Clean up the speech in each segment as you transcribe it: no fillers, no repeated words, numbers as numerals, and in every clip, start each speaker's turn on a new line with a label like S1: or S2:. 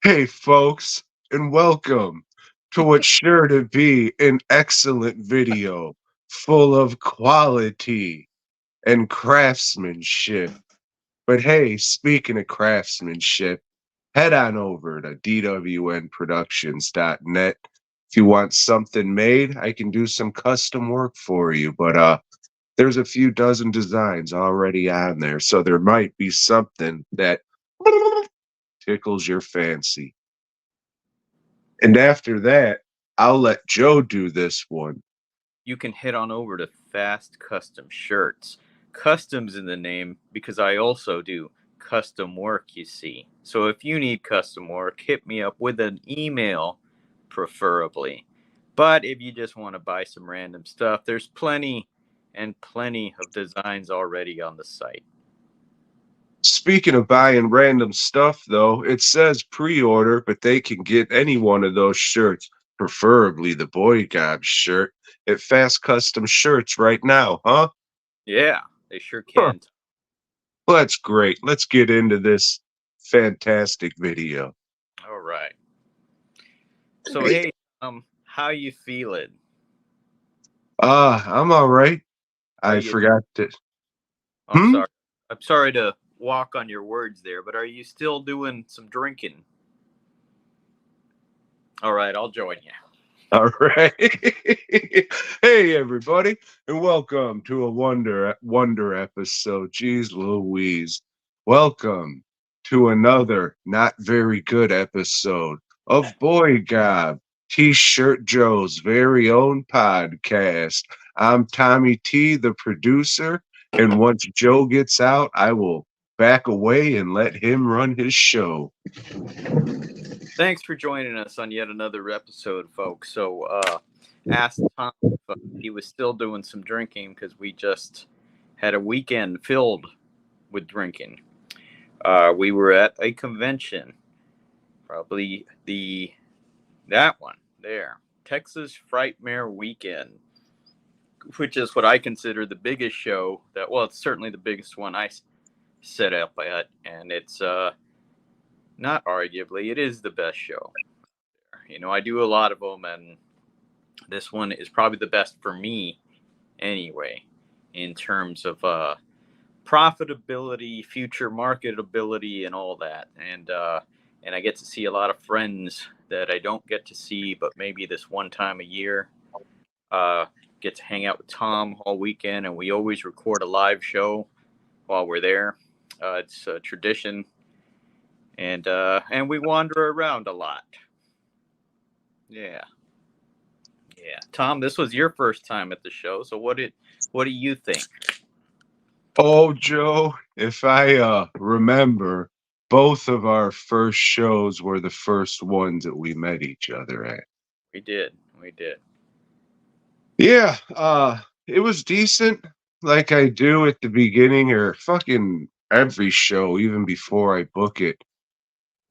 S1: Hey, folks, and welcome to what's sure to be an excellent video full of quality and craftsmanship. But hey, speaking of craftsmanship, head on over to dwnproductions.net. If you want something made, I can do some custom work for you. But there's a few dozen designs already on there, so there might be something that tickles your fancy. And after that, I'll let Joe do this one.
S2: You can head on over to Fast Custom Shirts. Customs in the name because I also do custom work, you see. So if you need custom work, hit me up with an email, preferably. But if you just want to buy some random stuff, there's plenty and plenty of designs already on the site.
S1: Speaking of buying random stuff, though, it says pre-order, but they can get any one of those shirts, preferably the BOYGOB shirt, at Fast Custom Shirts right now, huh?
S2: Yeah, they sure
S1: Huh.
S2: can.
S1: Well, that's great. Let's get into this fantastic video.
S2: All right. So hey, how you feeling?
S1: I'm all right.
S2: Are
S1: I
S2: you
S1: forgot to.
S2: I'm
S1: Hmm?
S2: sorry. I'm sorry to walk on your words there, but are you still doing some drinking? All right, I'll join you.
S1: All right. Hey, everybody, and welcome to a wonder episode. Jeez Louise. Welcome to another not very good episode of Boy Gob, T-Shirt Joe's very own podcast. I'm Tommy T, the producer, and once Joe gets out, I will back away and let him run his show.
S2: Thanks for joining us on yet another episode, folks. So, asked Tom if he was still doing some drinking because we just had a weekend filled with drinking. We were at a convention, probably that one there, Texas Frightmare Weekend, which is what I consider the biggest show that. Well, it's certainly the biggest one I set up at, and it's not arguably, it is the best show. I do a lot of them, and this one is probably the best for me anyway, in terms of profitability, future marketability, and all that. And I get to see a lot of friends that I don't get to see, but maybe this one time a year. Uh, get to hang out with Tom all weekend, and we always record a live show while we're there. It's a tradition, and we wander around a lot. Yeah, yeah. Tom, this was your first time at the show, so what do you think?
S1: Oh, Joe, if I remember, both of our first shows were the first ones that we met each other at.
S2: We did.
S1: Yeah, it was decent, like I do at the beginning or fucking every show, even before I book it.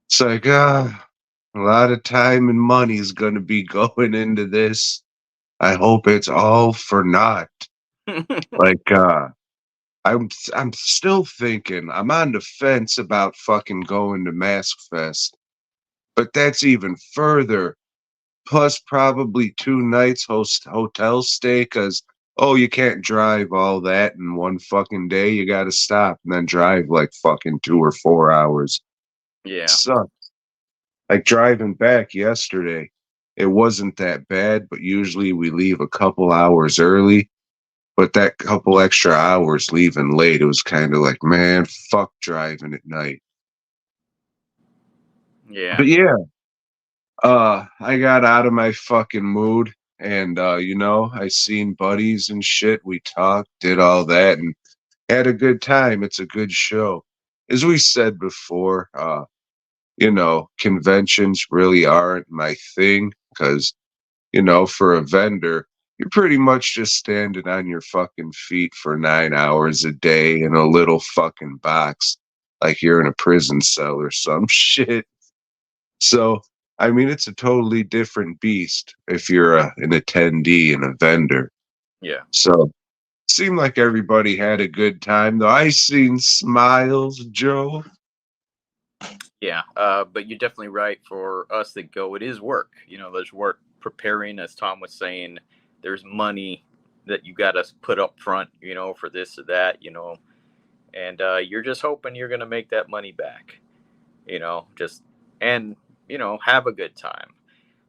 S1: It's like, a lot of time and money is gonna be going into this. I hope it's all for naught. Like, I'm still thinking I'm on the fence about fucking going to Mask Fest, but that's even further. Plus, probably 2 nights hotel stay because you can't drive all that in one fucking day. You got to stop and then drive like fucking 2 or 4 hours.
S2: Yeah.
S1: Sucks. Like driving back yesterday, it wasn't that bad, but usually we leave a couple hours early. But that couple extra hours leaving late, it was kind of like, man, fuck driving at night.
S2: Yeah.
S1: But yeah, I got out of my fucking mood and I seen buddies and shit. We talked, did all that, and had a good time. It's a good show. As we said before, conventions really aren't my thing because, for a vendor, you're pretty much just standing on your fucking feet for 9 hours a day in a little fucking box, like you're in a prison cell or some shit. So, I mean, it's a totally different beast if you're an attendee and a vendor.
S2: Yeah.
S1: So, seemed like everybody had a good time, though. I seen smiles, Joe.
S2: Yeah, but you're definitely right. For us that go, it is work. There's work preparing, as Tom was saying. There's money that you got to put up front, for this or that, and you're just hoping you're going to make that money back, just and have a good time.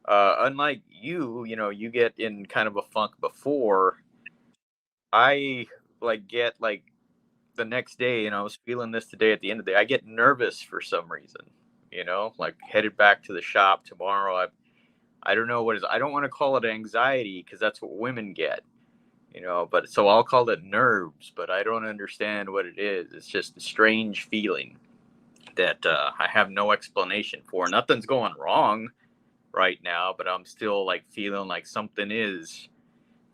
S2: Unlike you, you get in kind of a funk before. I get the next day, and I was feeling this today at the end of the day. I get nervous for some reason, like headed back to the shop tomorrow. I don't know what is. I don't want to call it anxiety because that's what women get, but so I'll call it nerves, but I don't understand what it is. It's just a strange feeling that I have no explanation for. Nothing's going wrong right now, but I'm still like feeling like something is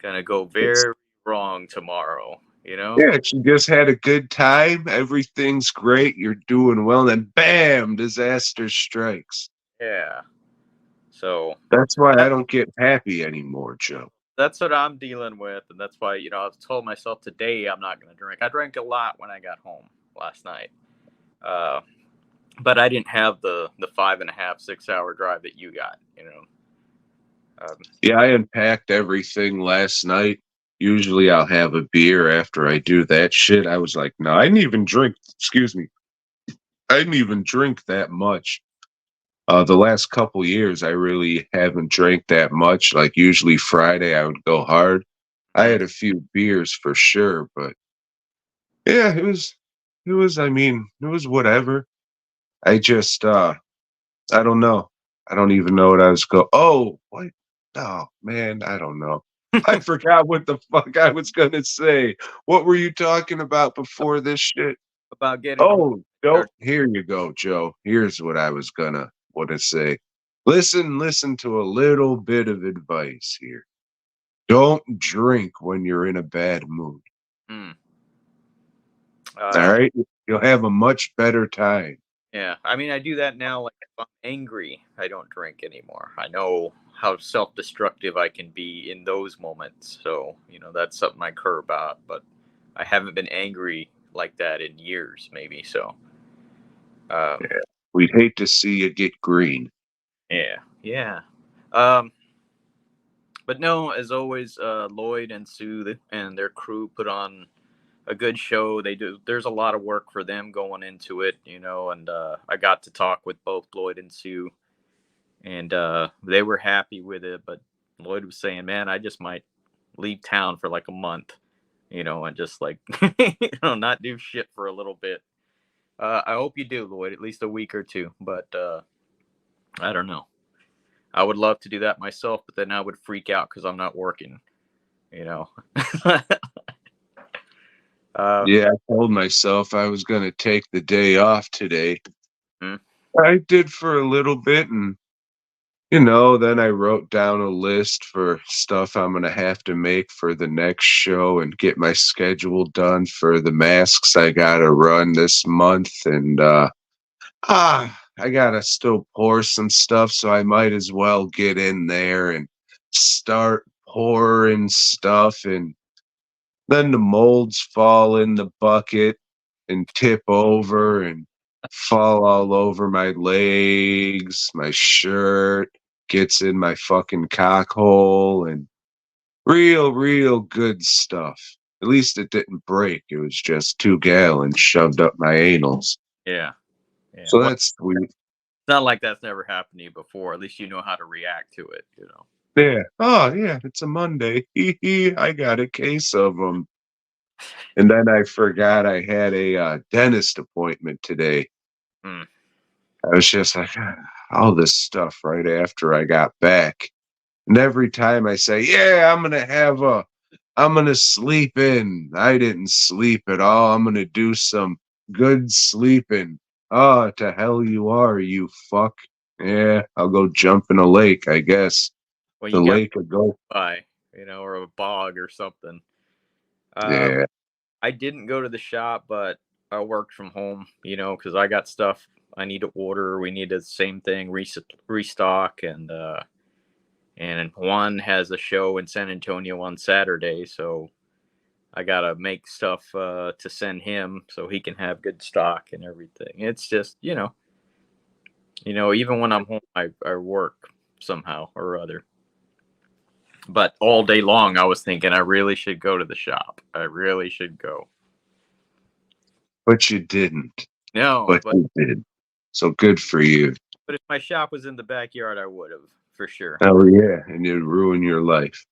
S2: gonna go
S1: It's,
S2: very wrong tomorrow,
S1: yeah, you just had a good time. Everything's great. You're doing well. And then bam, disaster strikes.
S2: Yeah. So
S1: That's why I
S2: that,
S1: don't get happy anymore, Joe.
S2: that's what I'm dealing with, and that's why I've told myself today I'm not going to drink. I drank a lot when I got home last night, uh, but I didn't have the 5.5 6 hour drive that you got. Um,
S1: Yeah, I unpacked everything last night. Usually I'll have a beer after I do that shit. I was like, no, I didn't even drink, excuse me. I didn't even drink that much. The last couple years, I really haven't drank that much. Like usually Friday, I would go hard. I
S2: mhm.
S1: had a few beers for sure, but yeah, I mean, it was whatever. I just, I don't know. I don't even know what I was Oh, what? Oh man, I don't know. I forgot what the fuck I was gonna say. What were you talking about before this shit?
S2: About getting home.
S1: Oh, don't. Here you go, Joe. Here's what I was gonna want to say. Listen to a little bit of advice here. Don't drink when you're in a bad mood.
S2: Mm.
S1: All
S2: Uh,
S1: right, you'll have a much better time.
S2: yeah, I mean, I do that now. Like if I'm angry, I don't drink anymore. I know how self-destructive I can be in those moments, so that's something I care about. But I haven't been angry like that in years, maybe. So, um,
S1: Yeah, we'd hate to see you get green.
S2: yeah, yeah. Um, but no, as always, Lloyd and Sue and their crew put on a good show. They do. There's a lot of work for them going into it, and I got to talk with both Lloyd and Sue, and they were happy with it. But Lloyd was saying, "Man, I just might leave town for like a month, and just like not do shit for a little bit." I hope you do, Lloyd, at least a week or two. But I don't know. I would love to do that myself, but then I would freak out because I'm not working. You know. uh,
S1: Yeah, I told myself I was gonna take the day off today.
S2: hmm,
S1: I did for a little bit, and then I wrote down a list for stuff I'm gonna have to make for the next show and get my schedule done for the masks I gotta run this month. And I gotta still pour some stuff, so I might as well get in there and start pouring stuff. And then the molds fall in the bucket and tip over and fall all over my legs, my shirt, gets in my fucking cock hole, and real good stuff. At least it didn't break. It was just 2 gallons shoved up my anals.
S2: yeah, yeah.
S1: So
S2: Well,
S1: that's sweet.
S2: it's not like that's never happened to you before. At least you know how to react to it.
S1: Yeah. Oh, yeah. It's a Monday. I got a case of them. And then I forgot I had a dentist appointment today.
S2: Hmm.
S1: I was just like, all this stuff right after I got back. And every time I say, yeah, I'm going to sleep in. I didn't sleep at all. I'm going to do some good sleeping. Oh, to hell you are, you fuck. Yeah, I'll go jump in a lake, I guess.
S2: Well,
S1: The
S2: you got
S1: lake will go.
S2: by, or a bog or something. Uh,
S1: Yeah.
S2: I didn't go to the shop, but I worked from home, because I got stuff I need to order. We need the same thing, restock, and Juan has a show in San Antonio on Saturday, so I gotta make stuff to send him so he can have good stock and everything. It's just, Even when I'm home, I work somehow or other. But all day long, I was thinking I really should go to the shop. I really should go.
S1: But you didn't.
S2: No,
S1: But you did. So good for you.
S2: but if my shop was in the backyard, I would have for sure.
S1: Oh yeah, and you'd ruin your life.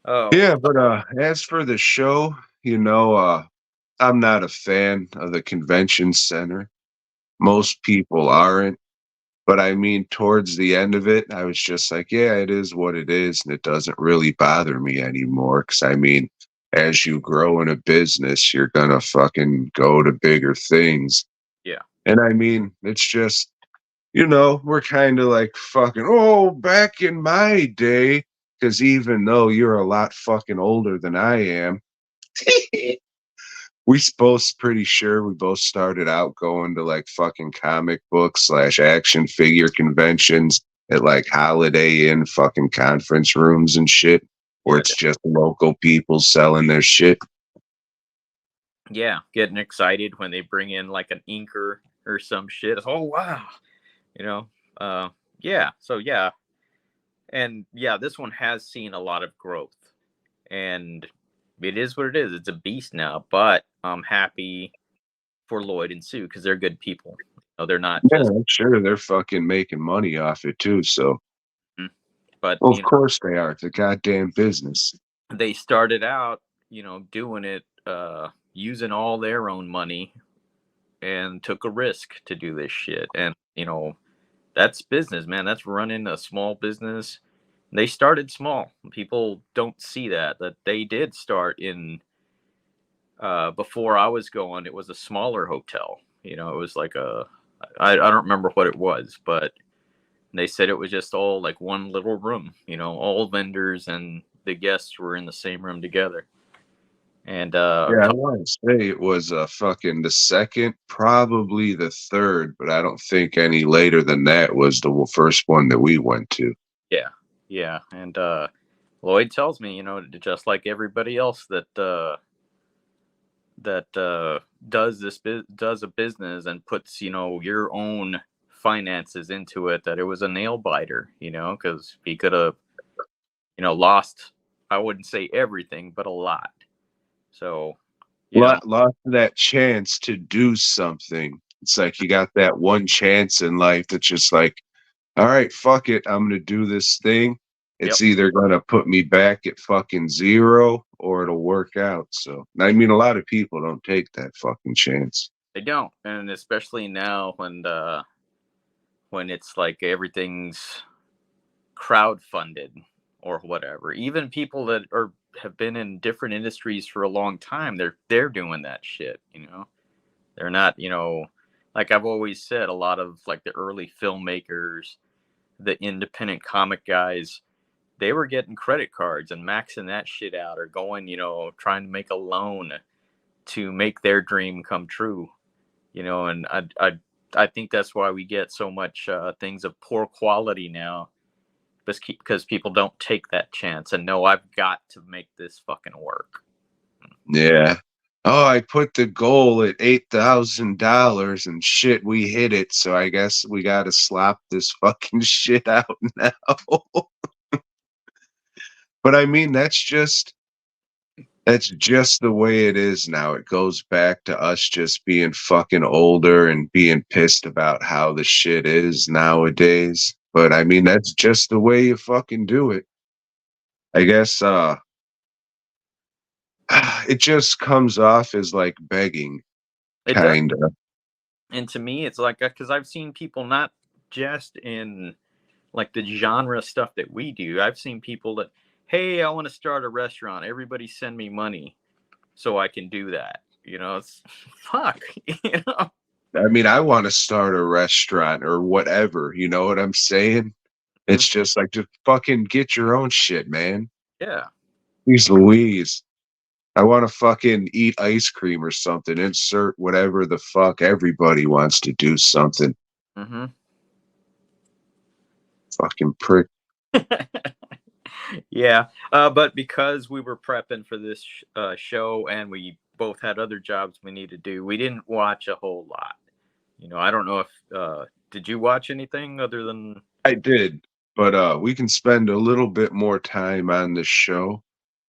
S2: Oh,
S1: Yeah, but as for the show, I'm not a fan of the convention center. Most people aren't. But I mean, towards the end of it, I was just like, yeah, it is what it is. And it doesn't really bother me anymore. Cause I mean, as you grow in a business, you're going to fucking go to bigger things.
S2: yeah,
S1: And I mean, it's just, we're kind of like fucking, oh, back in my day. Cause even though you're a lot fucking older than I am, pretty sure we both started out going to like fucking comic books / action figure conventions at like Holiday Inn fucking conference rooms and shit, where
S2: yeah,
S1: it's just local people selling their shit.
S2: yeah. Getting excited when they bring in like an inker or some shit. Oh wow, you know. Uh, yeah. So yeah, and yeah, this one has seen a lot of growth, and it is what it is. It's a beast now, but I'm happy for Lloyd and Sue because they're good people. They're not
S1: Yeah,
S2: just.
S1: I'm sure they're fucking making money off it too. So,
S2: But
S1: well, of course they are. It's a goddamn business.
S2: they started out, doing it, using all their own money, and took a risk to do this shit. And that's business, man. That's running a small business. They started small. People don't see that they did start in. Before I was going, it was a smaller hotel. It was like I don't remember what it was, but they said it was just all like one little room. All vendors and the guests were in the same room together. And
S1: Yeah, I want to say it was fucking the second, probably the third, but I don't think any later than that was the first one that we went to.
S2: yeah, yeah. And Lloyd tells me, just like everybody else that does a business and puts your own finances into it, that it was a nail biter, because he could have lost, I wouldn't say everything, but a lot. So
S1: Lost that chance to do something. It's like you got that one chance in life that's just like, all right, fuck it. I'm going to do this thing.
S2: yep,
S1: It's either going to put me back at fucking zero or it'll work out. So, I mean, a lot of people don't take that fucking chance.
S2: they don't. And especially now when it's like everything's crowd funded or whatever. Even people that have been in different industries for a long time, they're doing that shit. They're not, like I've always said, a lot of like the early filmmakers, the independent comic guys, they were getting credit cards and maxing that shit out, or going, trying to make a loan to make their dream come true. And I think that's why we get so much things of poor quality now, because people don't take that chance and know I've got to make this fucking work.
S1: Yeah. Oh, I put the goal at $8,000 and shit, we hit it. So I guess we got to slop this fucking shit out now. But I mean, that's just the way it is now. It goes back to us just being fucking older and being pissed about how the shit is nowadays. But I mean, that's just the way you fucking do it. I guess it just comes off as like begging,
S2: It does.
S1: kind of.
S2: And to me, it's like, because I've seen people not just in like the genre stuff that we do. I've seen people that, hey, I want to start a restaurant. Everybody send me money so I can do that. It's fuck.
S1: I mean, I want to start a restaurant or whatever. You know what I'm saying? It's just like, just fucking get your own shit, man.
S2: Yeah.
S1: Jeez Louise. I want to fucking eat ice cream or something. Insert whatever the fuck. Everybody wants to do something.
S2: Mm-hmm.
S1: Fucking prick.
S2: Yeah. But because we were prepping for this show and we both had other jobs we need to do, we didn't watch a whole lot. I don't know if did you watch anything other than?
S1: I did, but we can spend a little bit more time on the show.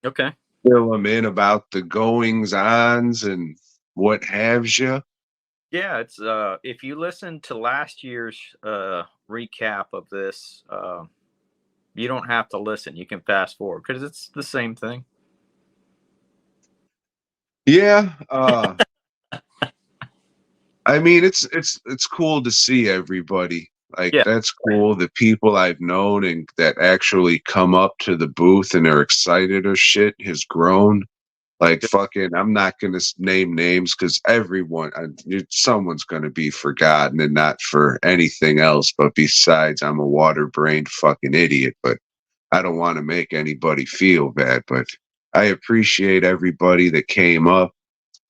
S2: Okay.
S1: Fill them in about the goings ons and what have you.
S2: Yeah, it's if you listen to last year's recap of this, you don't have to listen. You can fast forward because it's the same thing.
S1: Yeah, I mean it's cool to see everybody. Like
S2: Yeah.
S1: that's cool. The people I've known and that actually come up to the booth and are excited or shit has grown. Like fucking, I'm not gonna name names because someone's gonna be forgotten and not for anything else. But besides, I'm a water-brained fucking idiot. But I don't want to make anybody feel bad. But I appreciate everybody that came up.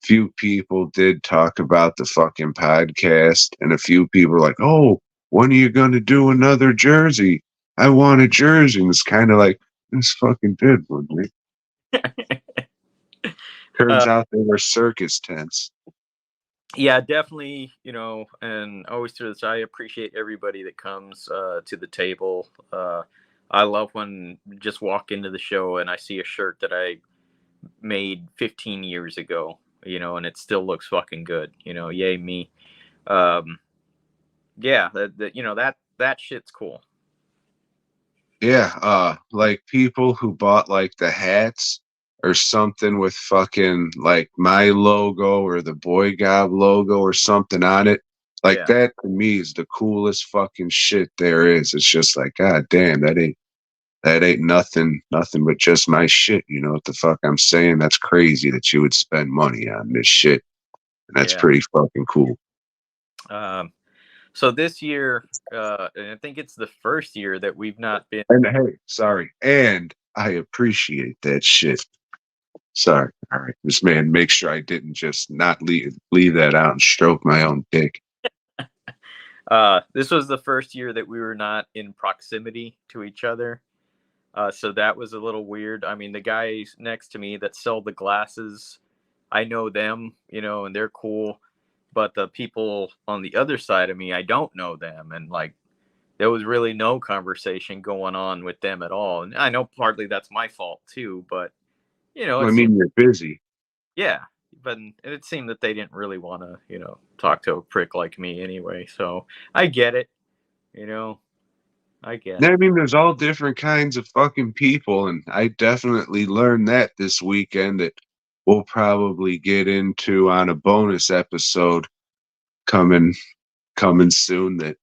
S1: Few people did talk about the fucking podcast, and a few people were like, "Oh, when are you gonna do another jersey? I want a jersey." And it's kind of like this fucking did one. Right? Turns
S2: uh,
S1: out they were circus tents.
S2: yeah, definitely. And always through this, I appreciate everybody that comes to the table. I love when just walk into the show and I see a shirt that I made 15 years ago. And it still looks fucking good. Yay me. Um, yeah, that shit's cool.
S1: Yeah, like people who bought like the hats or something with fucking like my logo or the BOYGOB logo or something on it. Like
S2: Yeah,
S1: that to me is the coolest fucking shit there is. It's just like, God damn, that ain't nothing but just my shit. You know what the fuck I'm saying? That's crazy that you would spend money on this shit. And that's
S2: yeah.
S1: pretty fucking cool.
S2: Um, so this year, and I think it's the first year that we've not been.
S1: And hey, sorry. And I appreciate that shit. Sorry. All right. This man, make sure I didn't just not leave that out and stroke my own dick.
S2: This was the first year that we were not in proximity to each other. So that was a little weird. I mean, the guys next to me that sell the glasses, I know them, and they're cool. But the people on the other side of me, I don't know them. And like, there was really no conversation going on with them at all. And I know partly that's my fault too, but
S1: I
S2: it seemed,
S1: mean, you're busy.
S2: yeah, but it seemed that they didn't really want to, talk to a prick like me anyway. So I get it, you know, I get
S1: I
S2: it.
S1: mean, there's all different kinds of fucking people, and I definitely learned that this weekend that we'll probably get into on a bonus episode coming coming soon that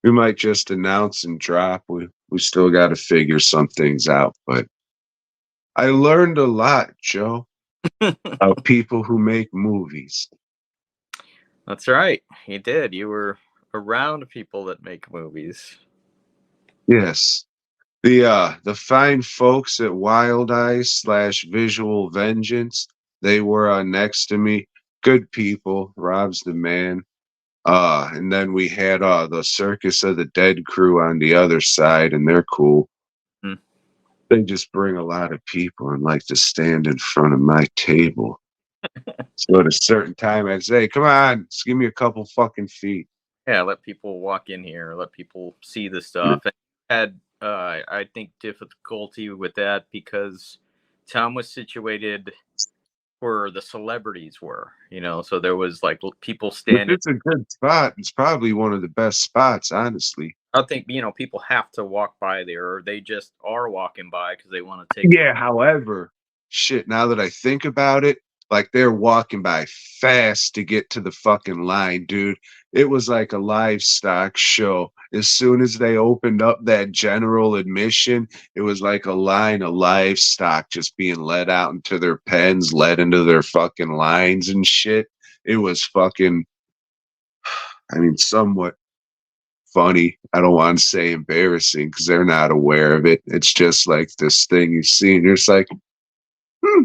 S1: we might just announce and drop. We still got to figure some things out, but I learned a lot, Joe, about people who make movies.
S2: That's right. You did. You were around people that make movies.
S1: Yes. The fine folks at Wild Eyes slash Visual Vengeance, they were next to me. Good people. Rob's the man. And then we had the Circus of the Dead crew on the other side, and they're cool.
S2: Hmm.
S1: They just bring a lot of people and like to stand in front of my table. So at a certain time, I'd say, "Come on, just give me a couple fucking feet."
S2: Yeah, let people walk in here, let people see the stuff. And had I think difficulty with that because Tom was situated where the celebrities were, so there was like people
S1: But
S2: standing.
S1: it's a good spot. It's probably one of the best spots, honestly.
S2: I think people have to walk by there, or they just are walking by because they want to take.
S1: Yeah, however, shit, now that I think about it, like they're walking by fast to get to the fucking line, dude. It was like a livestock show. As soon as they opened up that general admission, it was like a line of livestock just being let out into their pens, led into their fucking lines and shit. It was fucking, I mean, somewhat funny. I don't want to say embarrassing because they're not aware of it. It's just like this thing you see, and you're just like, hmm.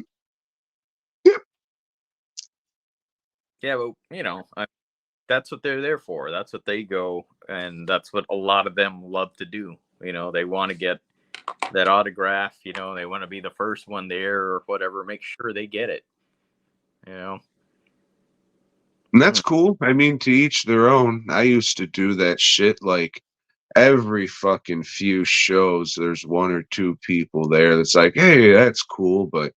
S2: Yeah, but that's what they're there for. That's what they go, and that's what a lot of them love to do. They want to get that autograph. They want to be the first one there or whatever. Make sure they get it. You know.
S1: And that's cool. I mean, to each their own. I used to do that shit like every fucking few shows. There's one or two people there that's like, hey, that's cool, but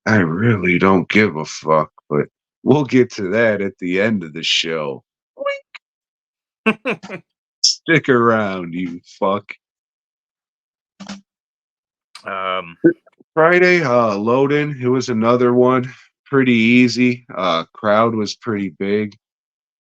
S1: I really don't give a fuck. But we'll get to that at the end of the show. Stick around, you fuck.
S2: um,
S1: Friday, load-in. It was another one. Pretty easy. Crowd was pretty big.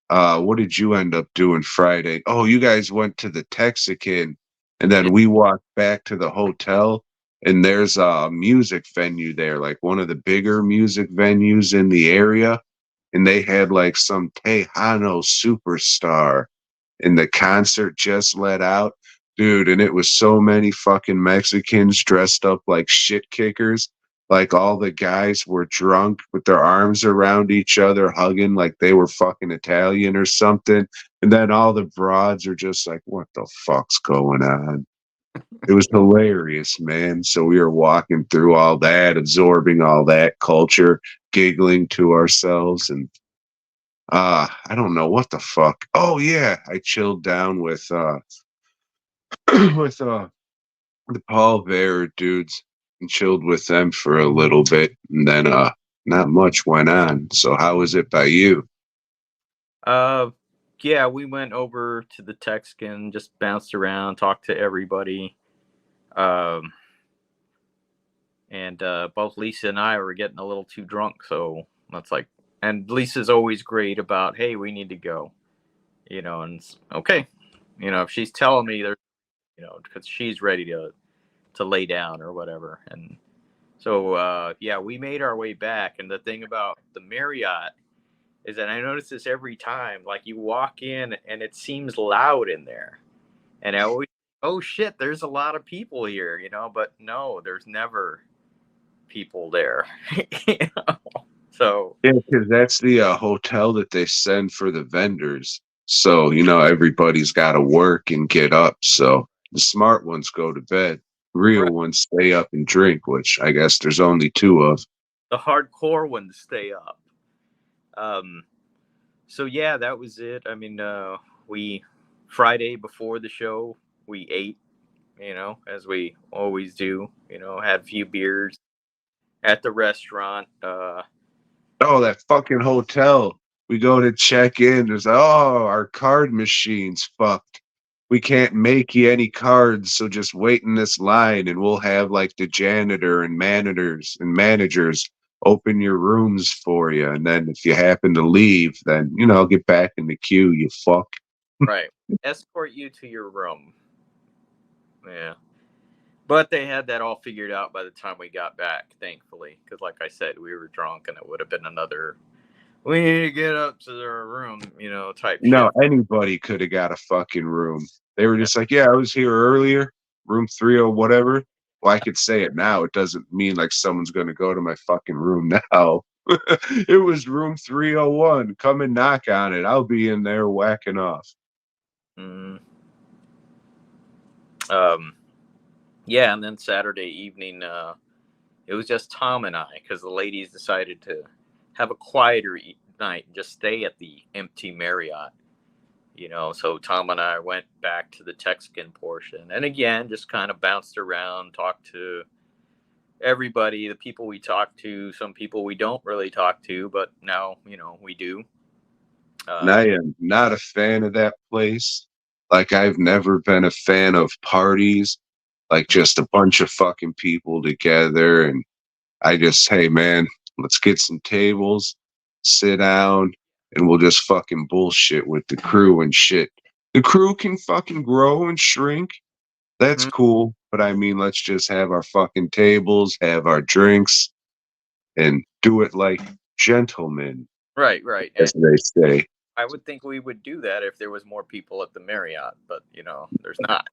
S1: What did you end up doing Friday? Oh, you guys went to the Texican, and
S2: yeah,
S1: then we walked back to the hotel, and there's a music venue there, like one of the bigger music venues in the area, and they had like some Tejano superstar, and the concert just let out, dude, and it was so many fucking Mexicans dressed up like shit kickers. Like all the guys were drunk with their arms around each other, hugging like they were fucking Italian or something. And then all the broads are just like, what the fuck's going on? It was hilarious, man. So we were walking through all that, absorbing all that culture, giggling to ourselves, and I don't know what the fuck. Oh yeah, I chilled down with with the Paul Bear dudes and chilled with them for a little bit, and then not much went on. So how was it by you?
S2: uh, yeah, we went over to the Texican, just bounced around, talked to everybody. Um, and both Lisa and I were getting a little too drunk, so that's like, and Lisa's always great about, hey, we need to go, and okay, if she's telling me there's, because she's ready to lay down or whatever, and so yeah, we made our way back, and the thing about the Marriott is that I notice this every time, like you walk in and it seems loud in there, and I always, oh shit, there's a lot of people here, but no, there's never people there. you know? So
S1: Yeah, because that's the hotel that they send for the vendors. So everybody's got to work and get up. So the smart ones go to bed. Real
S2: right,
S1: ones stay up and drink, which I guess there's only two of.
S2: the hardcore ones stay up. Um, so yeah, that was it. I mean, we Friday before the show we ate, as we always do. Had a few beers at the restaurant.
S1: Oh, that fucking hotel. We go to check in. There's our card machine's fucked. We can't make you any cards, so just wait in this line and we'll have like the janitor and managers open your rooms for you. And then if you happen to leave, then get back in the queue, you fuck.
S2: Right, escort you to your room. Yeah. But they had that all figured out by the time we got back, thankfully. Because, like I said, we were drunk and it would have been another, we need to get up to their room, type
S1: No,
S2: shit.
S1: anybody could have got a fucking room. They were just like, yeah, I was here earlier, room 30 whatever. Well, I could say it now. It doesn't mean like someone's going to go to my fucking room now. It was room 301. Come and knock on it. I'll be in there whacking off.
S2: Mm. Um, yeah, and then Saturday evening, it was just Tom and I because the ladies decided to have a quieter night and just stay at the empty Marriott. So Tom and I went back to the Texican portion, and again, just kind of bounced around, talked to everybody, the people we talk to, some people we don't really talk to, but now we do.
S1: And
S2: Uh,
S1: I am not a fan of that place. Like, I've never been a fan of parties, like just a bunch of fucking people together. And I just, hey man, let's get some tables, sit down, and we'll just fucking bullshit with the crew and shit. The crew can fucking grow and shrink. That's
S2: mm,
S1: cool. But I mean, let's just have our fucking tables, have our drinks, and do it like gentlemen,
S2: right, right. And
S1: as they say.
S2: I would think we would do that if there was more people at the Marriott, but there's not.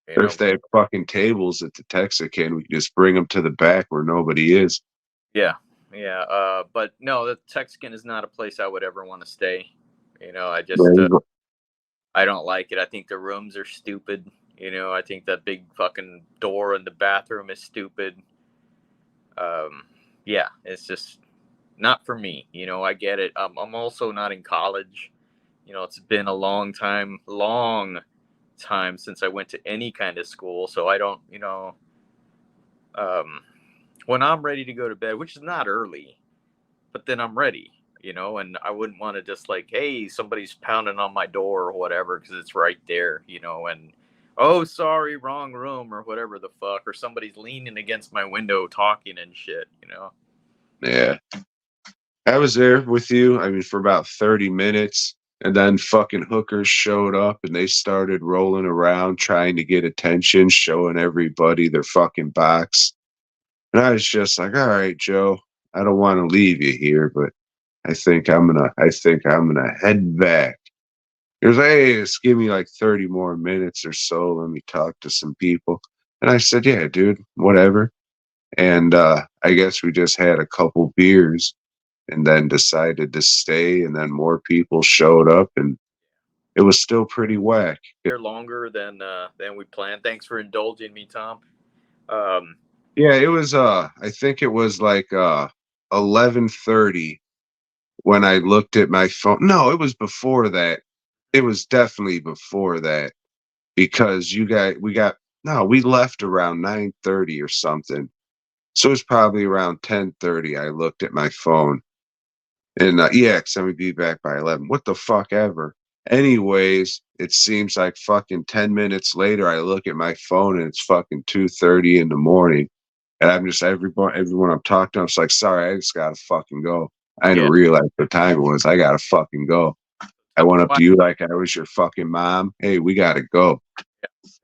S2: You
S1: Or
S2: know,
S1: if they have fucking tables at the Texican, we can just bring them to the back where nobody is.
S2: yeah, yeah. But no, the Texican is not a place I would ever want to stay. I just I don't like it. I think the rooms are stupid. I think that big fucking door in the bathroom is stupid. Yeah, it's just not for me. You know, I get it. I'm also not in college. You know, it's been a long time since I went to any kind of school. So I don't, um, when I'm ready to go to bed, which is not early, but then I'm ready, and I wouldn't want to just like, hey, somebody's pounding on my door or whatever because it's right there, and oh, sorry, wrong room or whatever the fuck, or somebody's leaning against my window talking and shit.
S1: Yeah. I was there with you, I mean, for about 30 minutes. And then fucking hookers showed up and they started rolling around trying to get attention, showing everybody their fucking box. And I was just like, all right, Joe, I don't want to leave you here, but I think I'm gonna head back. He goes, hey, just give me like 30 more minutes or so. Let me talk to some people. And I said, yeah, dude, whatever. And I guess we just had a couple beers and then decided to stay. And then more people showed up and it was still pretty whack.
S2: They're longer than we planned. Thanks for indulging me, Tom. Um,
S1: Yeah, it was I think it was like 11:30 when I looked at my phone. No, it was before that. It was definitely before that because we left around 9:30 or something. So it was probably around 10:30 I looked at my phone. And yeah, 'cause I'm gonna be back by 11. What the fuck ever. Anyways, it seems like fucking 10 minutes later I look at my phone and it's fucking 2:30 in the morning. And I'm just everyone I'm talking to, I'm just like, sorry, I just gotta fucking go. I didn't
S2: yeah.
S1: realize the time it was. I gotta fucking go. I
S2: Tell me
S1: went up
S2: why.
S1: to you like I was your fucking mom. Hey, we gotta go.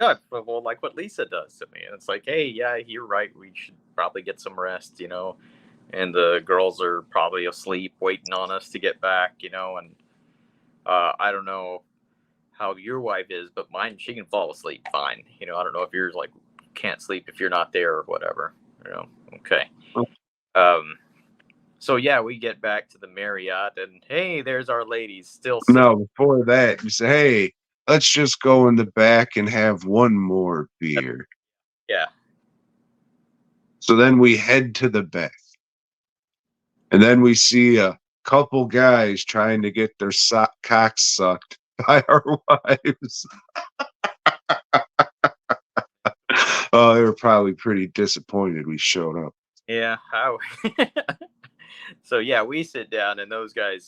S2: Yeah, well, like what Lisa does to me. And it's like, hey, yeah, you're right. We should probably get some rest. And the girls are probably asleep waiting on us to get back. And I don't know how your wife is, but mine, she can fall asleep fine. I don't know if yours like can't sleep if you're not there or whatever. Okay. Um, so yeah, we get back to the Marriott and hey, there's our ladies still sitting.
S1: No, before that, you say, hey, let's just go in the back and have one more beer.
S2: Yeah.
S1: So then we head to the back. And then we see a couple guys trying to get their cocks sucked by our wives. Oh, they were probably pretty disappointed we showed up.
S2: Yeah. How? So yeah, we sit down and those guys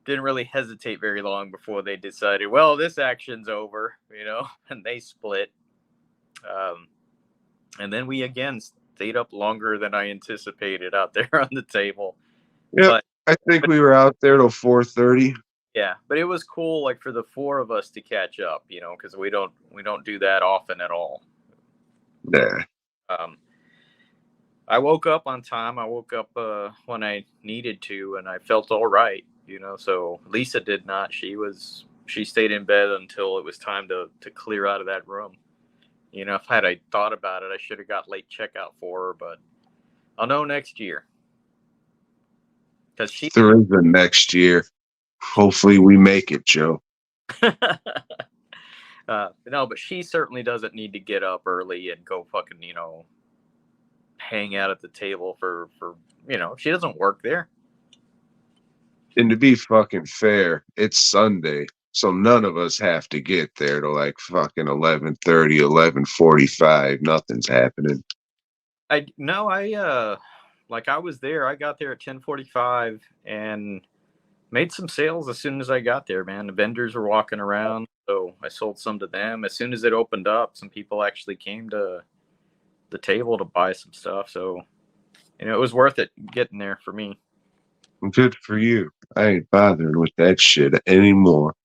S2: didn't really hesitate very long before they decided, well, this action's over, and they split. Um, and then we again stayed up longer than I anticipated out there on the table.
S1: Yep.
S2: But
S1: I think
S2: but
S1: we were out there till 4:30.
S2: yeah, but it was cool like for the four of us to catch up, because we don't do that often at all.
S1: Yeah.
S2: Um, I woke up on time. I woke up when I needed to, and I felt all right. So Lisa did not. She stayed in bed until it was time to clear out of that room. If I thought about it, I should have got late checkout for her, but I'll know next year because she.
S1: There is a next year. Hopefully we make it, Joe.
S2: No, but she certainly doesn't need to get up early and go fucking hang out at the table for she doesn't work there.
S1: And to be fucking fair, it's Sunday. So none of us have to get there to like fucking 11:30, 11:45. Nothing's happening.
S2: I no, like I was there. I got there at 10:45 and made some sales as soon as I got there, man. The vendors were walking around, so I sold some to them. As soon as it opened up, some people actually came to the table to buy some stuff. So, it was worth it getting there for me.
S1: Good for you. I ain't bothering with that shit anymore.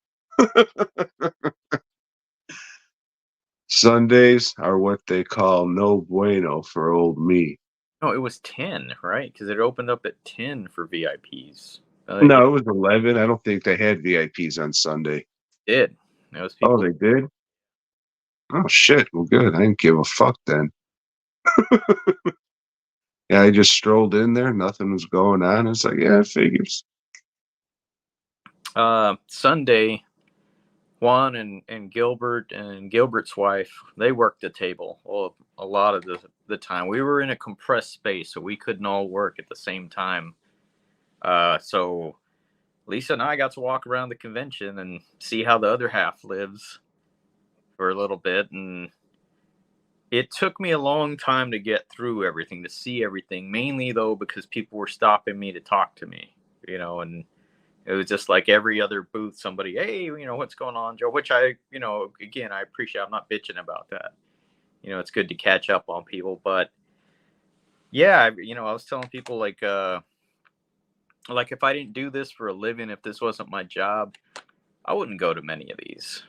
S1: Sundays are what they call no bueno for old me.
S2: No, it was 10, right? Because it opened up at 10 for VIPs.
S1: No, it was 11. I don't think they had VIPs on Sunday.
S2: Did. Those
S1: Oh,
S2: people.
S1: they did? Oh, shit. Well, good. I didn't give a fuck then. Yeah, I just strolled in there. Nothing was going on. It's like, yeah, it figures.
S2: Sunday, Juan and Gilbert and Gilbert's wife, they worked the table. Well, a lot of the time. We were in a compressed space, so we couldn't all work at the same time. So Lisa and I got to walk around the convention and see how the other half lives for a little bit, and it took me a long time to get through everything, to see everything, mainly though because people were stopping me to talk to me, and it was just like every other booth, somebody, hey, what's going on, Joe? Which I, again, I appreciate. I'm not bitching about that. It's good to catch up on people, but yeah, I was telling people like if I didn't do this for a living, if this wasn't my job, I wouldn't go to many of these.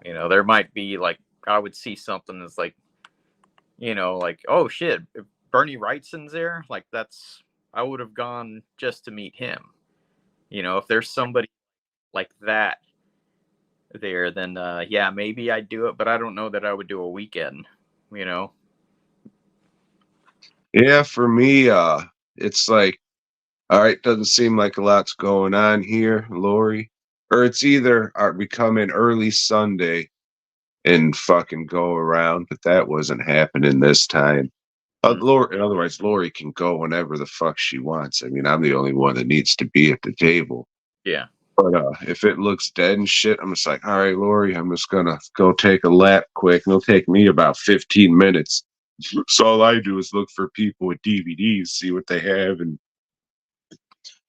S2: There might be like, I would see something that's like, like, oh shit, if Bernie Wrightson's there, like I would have gone just to meet him. If there's somebody like that there, then yeah, maybe I'd do it, but I don't know that I would do a weekend, you know.
S1: Yeah, for me, it's like, all right, doesn't seem like a lot's going on here, Lori. Or it's either we come in early Sunday and fucking go around, but that wasn't happening this time. Lori, otherwise, Lori can go whenever the fuck she wants. I mean, I'm the only one that needs to be at the table.
S2: Yeah.
S1: But if it looks dead and shit, I'm just like, all right, Lori, I'm just gonna go take a lap quick, and it'll take me about 15 minutes. So all I do is look for people with DVDs, see what they have, and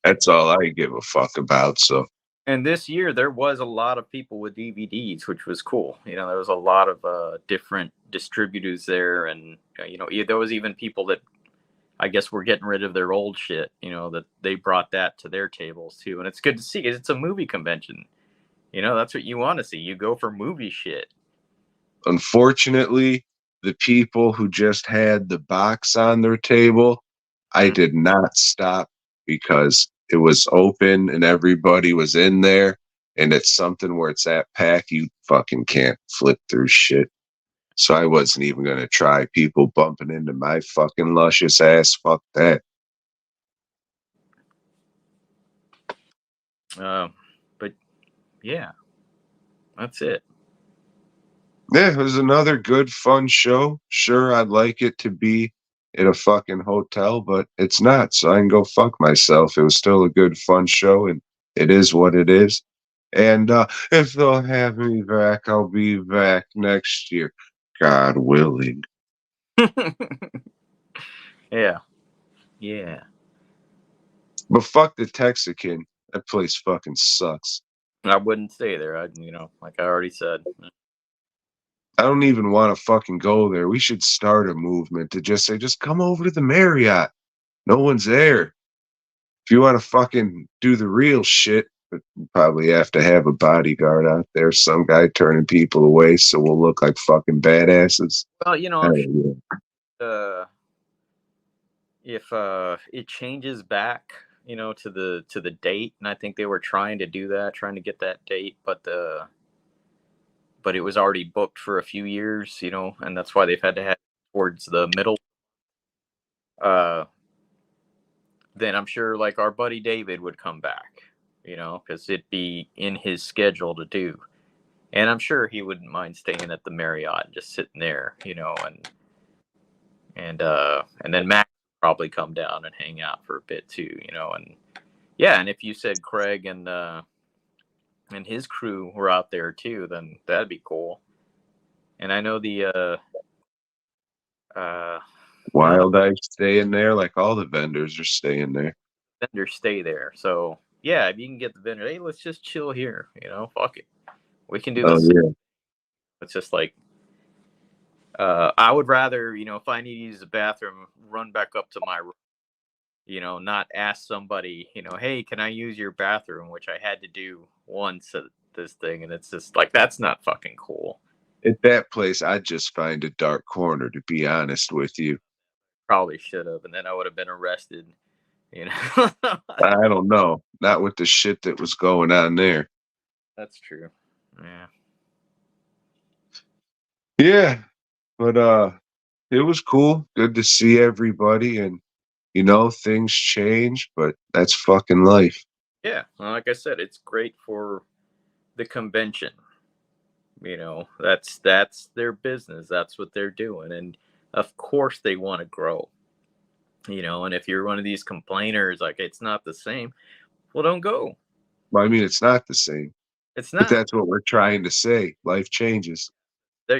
S1: that's all I give a fuck about. So.
S2: And this year there was a lot of people with DVDs, which was cool. There was a lot of different distributors there, and there was even people that I guess were getting rid of their old shit. That they brought that to their tables too, and it's good to see. It's a movie convention. That's what you want to see. You go for movie shit.
S1: Unfortunately, the people who just had the box on their table, I did not stop because it was open and everybody was in there. And it's something where it's at pack, you fucking can't flip through shit. So I wasn't even going to try people bumping into my fucking luscious ass. Fuck that.
S2: But yeah, that's it.
S1: Yeah, it was another good, fun show. Sure, I'd like it to be in a fucking hotel, but it's not, so I can go fuck myself. It was still a good, fun show, and it is what it is. And if they'll have me back, I'll be back next year, God willing.
S2: Yeah. Yeah.
S1: But fuck the Texican. That place fucking sucks.
S2: I wouldn't stay there. Like I already said.
S1: I don't even want to fucking go there. We should start a movement to just say, just come over to the Marriott. No one's there. If you want to fucking do the real shit, but you probably have to have a bodyguard out there, some guy turning people away so we'll look like fucking badasses.
S2: Well, I'm sure if it changes back, to the date, and I think they were trying to do that, trying to get that date, but it was already booked for a few years, and that's why they've had to have towards the middle. Then I'm sure like our buddy David would come back, because it'd be in his schedule to do. And I'm sure he wouldn't mind staying at the Marriott and just sitting there, and then Mac would probably come down and hang out for a bit too, and yeah, and if you said Craig and his crew were out there too, then that'd be cool. And I know the
S1: Wild Eye staying there, like all the vendors are staying there.
S2: Vendors stay there. So yeah, if you can get the vendor, hey, let's just chill here, fuck it. We can do this.
S1: Yeah.
S2: It's just like I would rather, if I need to use the bathroom, run back up to my room. Not ask somebody, hey, can I use your bathroom? Which I had to do once at this thing, and it's just like that's not fucking cool.
S1: At that place, I'd just find a dark corner, to be honest with you.
S2: Probably should have, and then I would have been arrested.
S1: I don't know. Not with the shit that was going on there.
S2: That's true. Yeah.
S1: Yeah. But it was cool. Good to see everybody, and things change, but that's fucking life.
S2: Yeah, well, like I said, it's great for the convention. That's their business. That's what they're doing, and of course they want to grow. And if you're one of these complainers, like it's not the same, well, don't go.
S1: Well, I mean, it's not the same,
S2: It's
S1: but
S2: not.
S1: that's what we're trying to say. Life changes.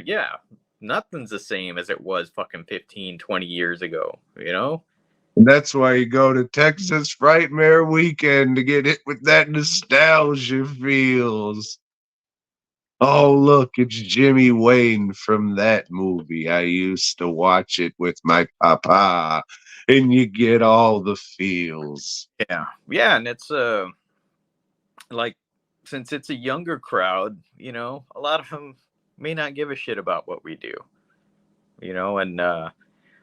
S2: Yeah, nothing's the same as it was fucking 15, 20 years ago.
S1: And that's why you go to Texas Frightmare Weekend to get hit with that nostalgia feels. Oh, look, it's Jimmy Wayne from that movie. I used to watch it with my papa, and you get all the feels.
S2: Yeah, and it's like, since it's a younger crowd, a lot of them may not give a shit about what we do. And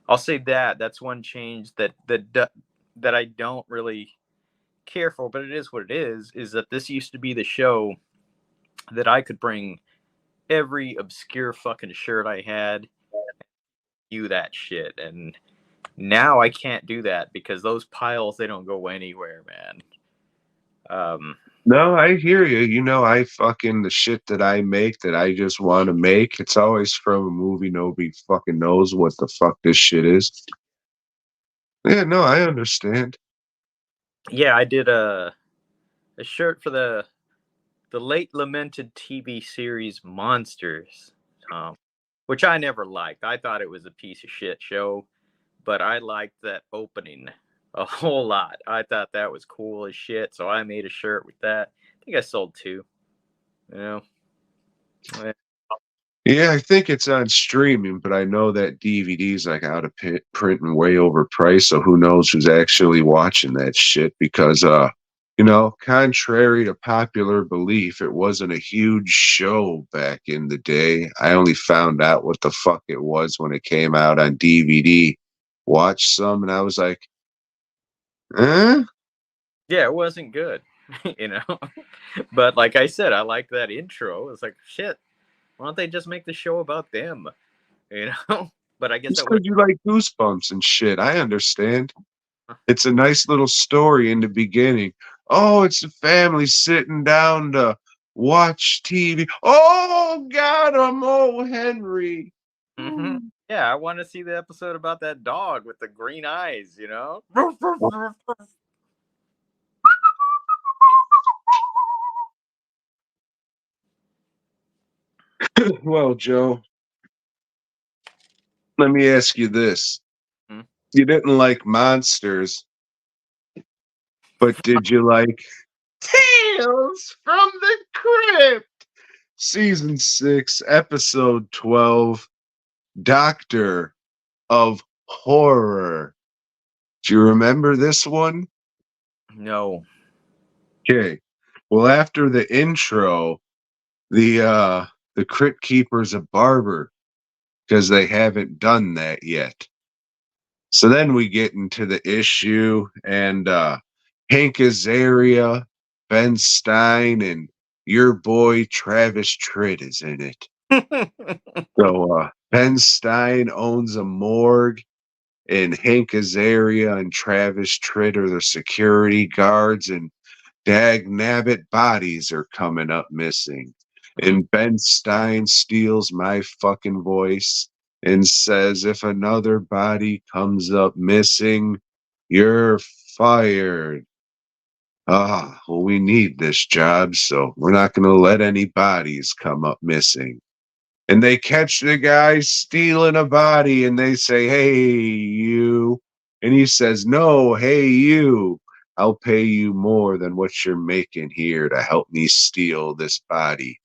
S2: I'll say that's one change that I don't really care for, but it is what it is that this used to be the show that I could bring every obscure fucking shirt I had, you that shit. And now I can't do that because those piles, they don't go anywhere, man.
S1: No, I hear you. I fucking the shit that I make that I just want to make. It's always from a movie nobody fucking knows what the fuck this shit is. Yeah, no, I understand.
S2: Yeah, I did a shirt for the late lamented TV series Monsters, which I never liked. I thought it was a piece of shit show, but I liked that opening a whole lot. I thought that was cool as shit, so I made a shirt with that. I think I sold two. You know, Eh,
S1: Yeah, I think it's on streaming, but I know that DVD's like out of print and way overpriced. So who knows who's actually watching that shit? Because, contrary to popular belief, it wasn't a huge show back in the day. I only found out what the fuck it was when it came out on DVD. Watched some, and I was like, eh?
S2: yeah, it wasn't good, but like I said, I like that intro. It's like shit. Why don't they just make the show about them? You know. But I guess
S1: Just
S2: that would
S1: because you like Goosebumps and shit. I understand.
S2: have.
S1: It's a nice little story in the beginning. Oh, it's a family sitting down to watch TV. Oh, got him. Oh, Henry.
S2: Hmm. Yeah, I want to see the episode about that dog with the green eyes.
S1: Well, Joe, let me ask you this.
S2: Hmm?
S1: You didn't like monsters, but did you like Tales from the Crypt? Season 6, episode 12, Doctor of Horror. Do you remember this one?
S2: No.
S1: Okay. Well, after the intro, the crypt keeper's a barber because they haven't done that yet. So then we get into the issue, and Hank Azaria, Ben Stein, and your boy Travis Tritt is in it. So Ben Stein owns a morgue, and Hank Azaria and Travis Tritt are the security guards, and dag nabbit bodies are coming up missing. And Ben Stein steals my fucking voice and says, if another body comes up missing, you're fired. Ah, well, we need this job, so we're not going to let any bodies come up missing. And they catch the guy stealing a body and they say, hey, you. And he says, no, hey, you. I'll pay you more than what you're making here to help me steal this body.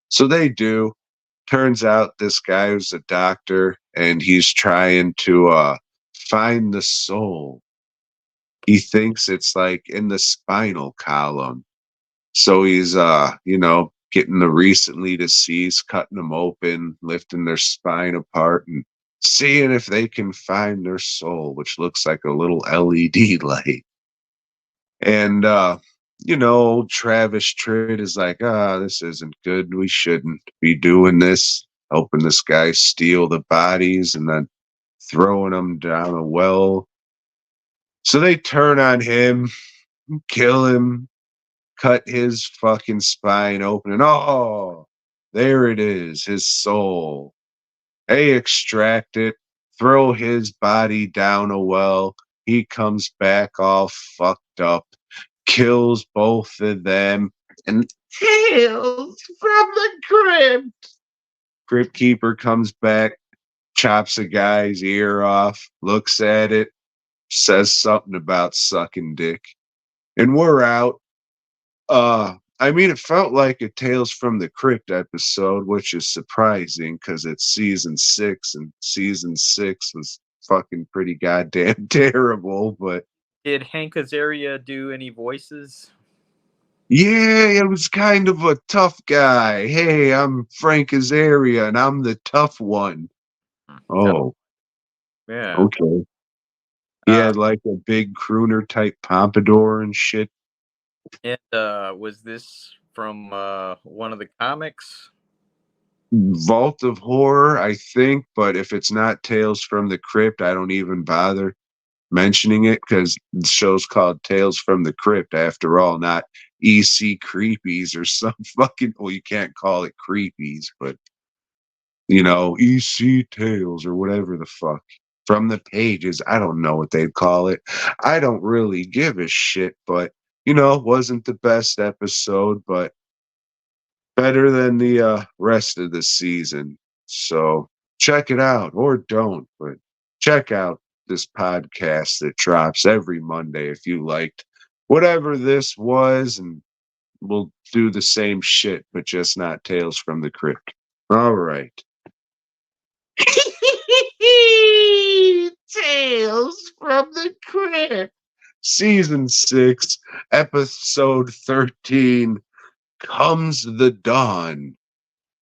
S1: So they do. Turns out this guy was a doctor and he's trying to find the soul. He thinks it's like in the spinal column. So he's getting the recently deceased, cutting them open, lifting their spine apart and seeing if they can find their soul, which looks like a little LED light. And Travis Tritt is like, this isn't good. We shouldn't be doing this, helping this guy steal the bodies and then throwing them down a well. So they turn on him, kill him, cut his fucking spine open, and there it is, his soul. They extract it, throw his body down a well. He comes back all fucked up, kills both of them, and Tales from the Crypt. Crypt Keeper comes back, chops a guy's ear off, looks at it, says something about sucking dick, and we're out. I mean, it felt like a Tales from the Crypt episode, which is surprising because it's season 6, and season 6 was fucking pretty goddamn terrible. But
S2: Did Hank Azaria do any voices?
S1: yeah, it was kind of a tough guy. Hey, I'm Frank Azaria, and I'm the tough one. Oh,
S2: Yeah.
S1: okay. He had like a big crooner type pompadour and shit.
S2: And was this from one of the comics?
S1: Vault of Horror, I think, but if it's not Tales from the Crypt, I don't even bother mentioning it because the show's called Tales from the Crypt after all, not EC Creepies or some fucking, well, you can't call it Creepies, but you know, EC Tales or whatever the fuck. From the Pages, I don't know what they'd call it. I don't really give a shit, but you know, it wasn't the best episode, but better than the rest of the season. So check it out or don't, but check out this podcast that drops every Monday if you liked whatever this was, and we'll do the same shit, but just not Tales from the Crypt. All right. Tales from the Crypt. Season 6, episode 13, Comes the Dawn.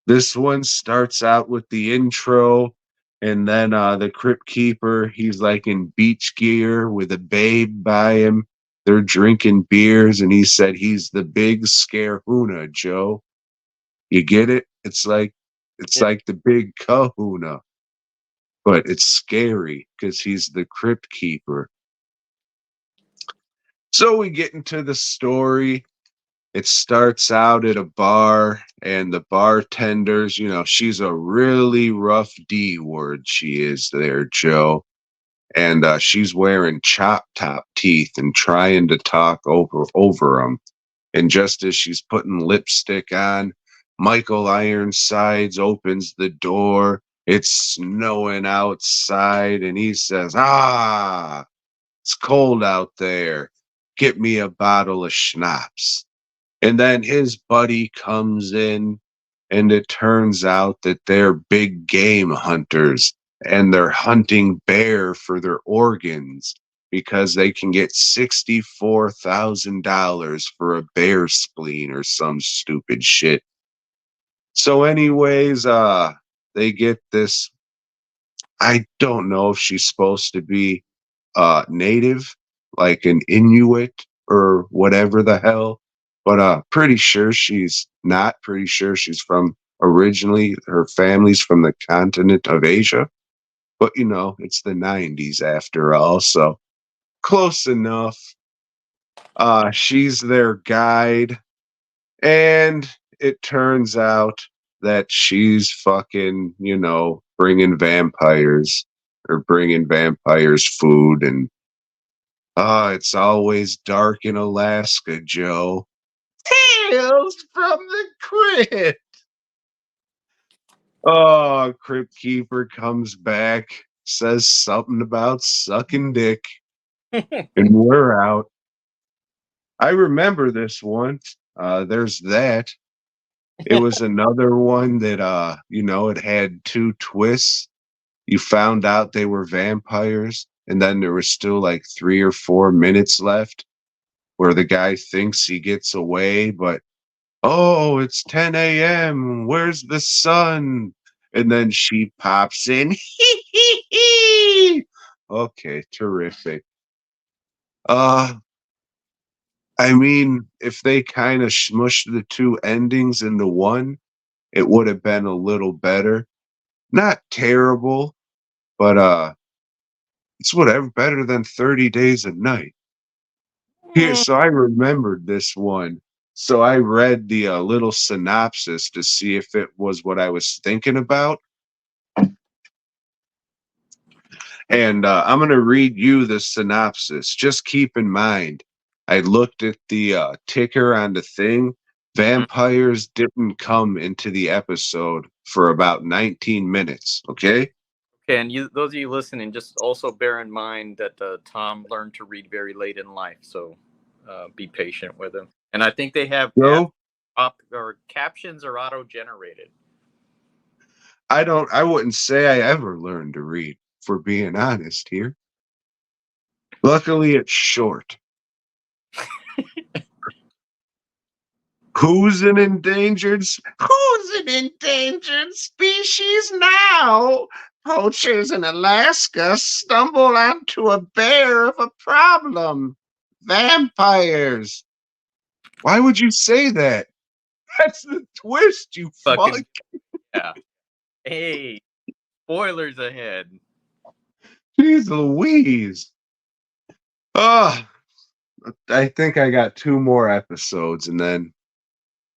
S1: This one starts out with the intro, and then the Crypt Keeper, he's like in beach gear with a babe by him. They're drinking beers, and he said he's the big scarehuna, Joe. You get it? It's
S2: Yeah.
S1: like the big kahuna, but it's scary because he's the Crypt Keeper. So we get into the story. It starts out at a bar, and the bartenders, you know, she's a really rough D word. She is there, Joe. And she's wearing chop top teeth and trying to talk over them. And just as she's putting lipstick on, Michael Ironsides opens the door. It's snowing outside, and he says, "Ah, it's cold out there. Get me a bottle of schnapps." And then his buddy comes in, and it turns out that they're big game hunters and they're hunting bear for their organs because they can get $64,000 for a bear spleen or some stupid shit. So, anyways, they get this. I don't know if she's supposed to be native, like an Inuit or whatever the hell. But pretty sure she's not. Pretty sure she's from originally, her family's from the continent of Asia. But you know, it's the 90s after all, so close enough. She's their guide, and it turns out that she's fucking, you know, bringing vampires or bringing vampires food, and it's always dark in Alaska, Joe. Tales from the Crypt. Oh, Crypt Keeper comes back, says something about sucking dick, and we're out. I remember this one. There's that. It was another one that you know, it had two twists. You found out they were vampires, and then there was still like 3 or 4 minutes left where the guy thinks he gets away, but oh, it's 10 a.m. Where's the sun? And then she pops in. Okay, terrific. Uh, I mean, if they kind of smushed the two endings into one, it would have been a little better. Not terrible, but it's whatever, better than 30 Days a Night. Here, so I remembered this one. So I read the little synopsis to see if it was what I was thinking about. And I'm going to read you the synopsis. Just keep in mind, I looked at the ticker on the thing. Vampires didn't come into the episode for about 19 minutes. Okay.
S2: Okay, and those of you listening, just also bear in mind that Tom learned to read very late in life, so be patient with him. And I think they have
S1: Joe,
S2: or captions are auto-generated.
S1: I wouldn't say I ever learned to read, for being honest here. Luckily, it's short. Who's an endangered species now? Poachers in Alaska stumble onto a bear of a problem. Vampires. Why would you say that? That's the twist, you fuck.
S2: Yeah. Hey, spoilers ahead.
S1: Jeez Louise. Oh, I think I got 2 more episodes and then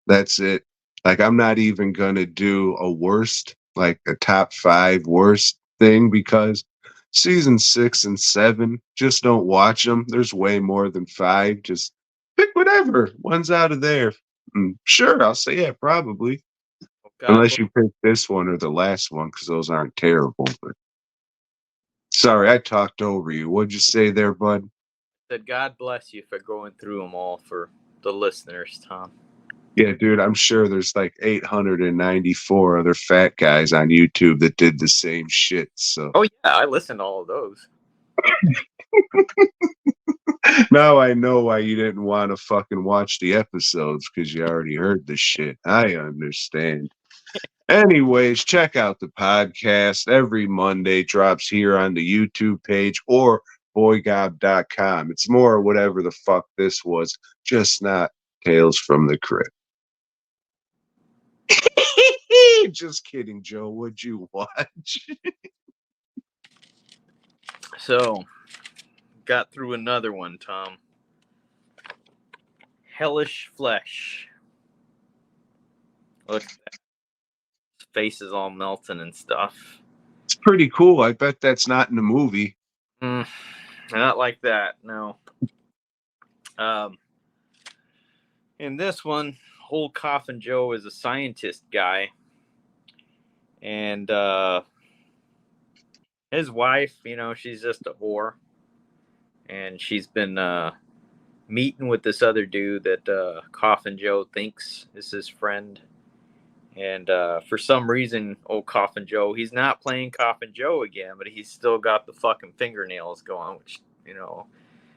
S1: that's it. Like, I'm not even gonna do a worst, like a top 5 worst thing because season 6 and 7, just don't watch them. There's way more than 5. Just pick whatever. One's out of there. Sure, I'll say yeah, probably. Unless you pick this one or the last one, because those aren't terrible. But sorry, I talked over you. What'd you say there, bud?
S2: Said God bless you for going through them all for the listeners, Tom.
S1: Yeah, dude, I'm sure there's like 894 other fat guys on YouTube that did the same shit. So
S2: Oh yeah, I listened to all of those.
S1: now I know why you didn't want to fucking watch the episodes because you already heard the shit. I understand. Anyways, check out the podcast. Every Monday drops here on the YouTube page or boygob.com. It's more whatever the fuck this was, just not Tales from the Crypt. Just kidding, Joe. What'd you watch?
S2: So, got through another one, Tom. Hellish Flesh. Look at that. His face is all melting and stuff.
S1: It's pretty cool. I bet that's not in the movie.
S2: Not like that, no. In this one, old Coffin Joe is a scientist guy. And his wife, she's just a whore. And she's been meeting with this other dude that Coffin Joe thinks is his friend. And for some reason, old Coffin Joe, he's not playing Coffin Joe again, but he's still got the fucking fingernails going, which,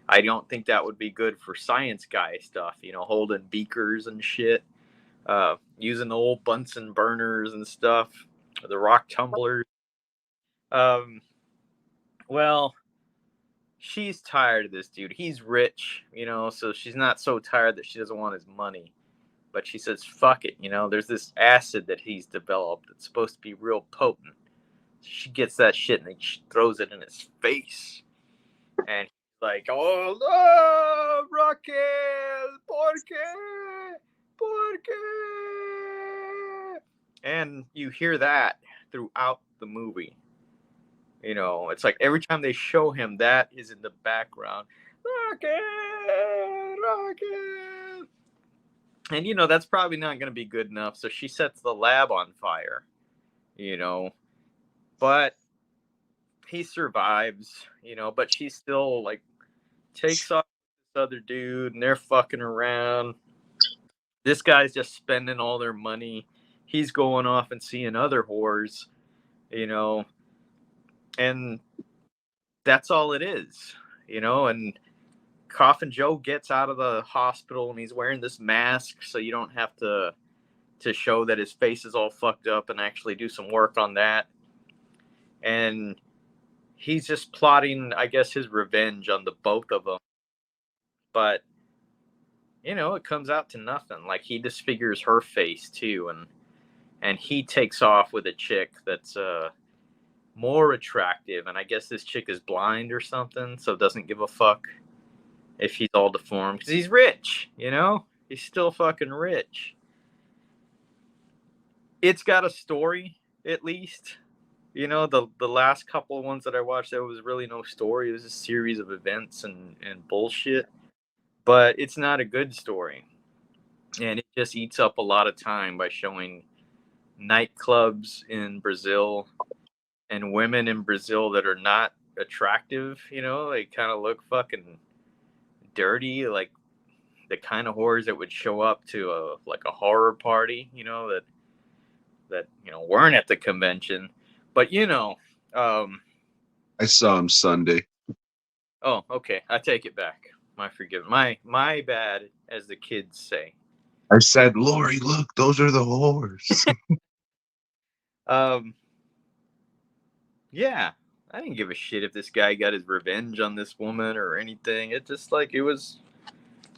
S2: I don't think that would be good for science guy stuff, holding beakers and shit, using the old Bunsen burners and stuff, the rock tumblers. Well, she's tired of this dude. He's rich, so she's not so tired that she doesn't want his money. But she says, fuck it, there's this acid that he's developed that's supposed to be real potent. She gets that shit and then she throws it in his face. And he's like, oh, no, Raquel, ¿por qué? ¿Por qué? And you hear that throughout the movie. It's like every time they show him, that is in the background. Raquel, Raquel. And, that's probably not going to be good enough. So she sets the lab on fire, But he survives, But she still, takes off this other dude and they're fucking around. This guy's just spending all their money. He's going off and seeing other whores, And that's all it is, And Coffin Joe gets out of the hospital and he's wearing this mask so you don't have to show that his face is all fucked up and actually do some work on that. And he's just plotting, I guess, his revenge on the both of them. But, it comes out to nothing. Like, he disfigures her face too. And he takes off with a chick that's more attractive. And I guess this chick is blind or something, so doesn't give a fuck if he's all deformed, because he's rich, He's still fucking rich. It's got a story, at least. You know, the last couple of ones that I watched, there was really no story. It was a series of events and bullshit. But it's not a good story, and it just eats up a lot of time by showing nightclubs in Brazil and women in Brazil that are not attractive. You know, they kind of look fucking dirty, like the kind of whores that would show up to a horror party. You know, that weren't at the convention, but um,
S1: I saw him Sunday.
S2: oh, okay, I take it back. My bad, as the kids say.
S1: I said, Lori, look, those are the whores.
S2: Um, yeah, I didn't give a shit if this guy got his revenge on this woman or anything. It just like it was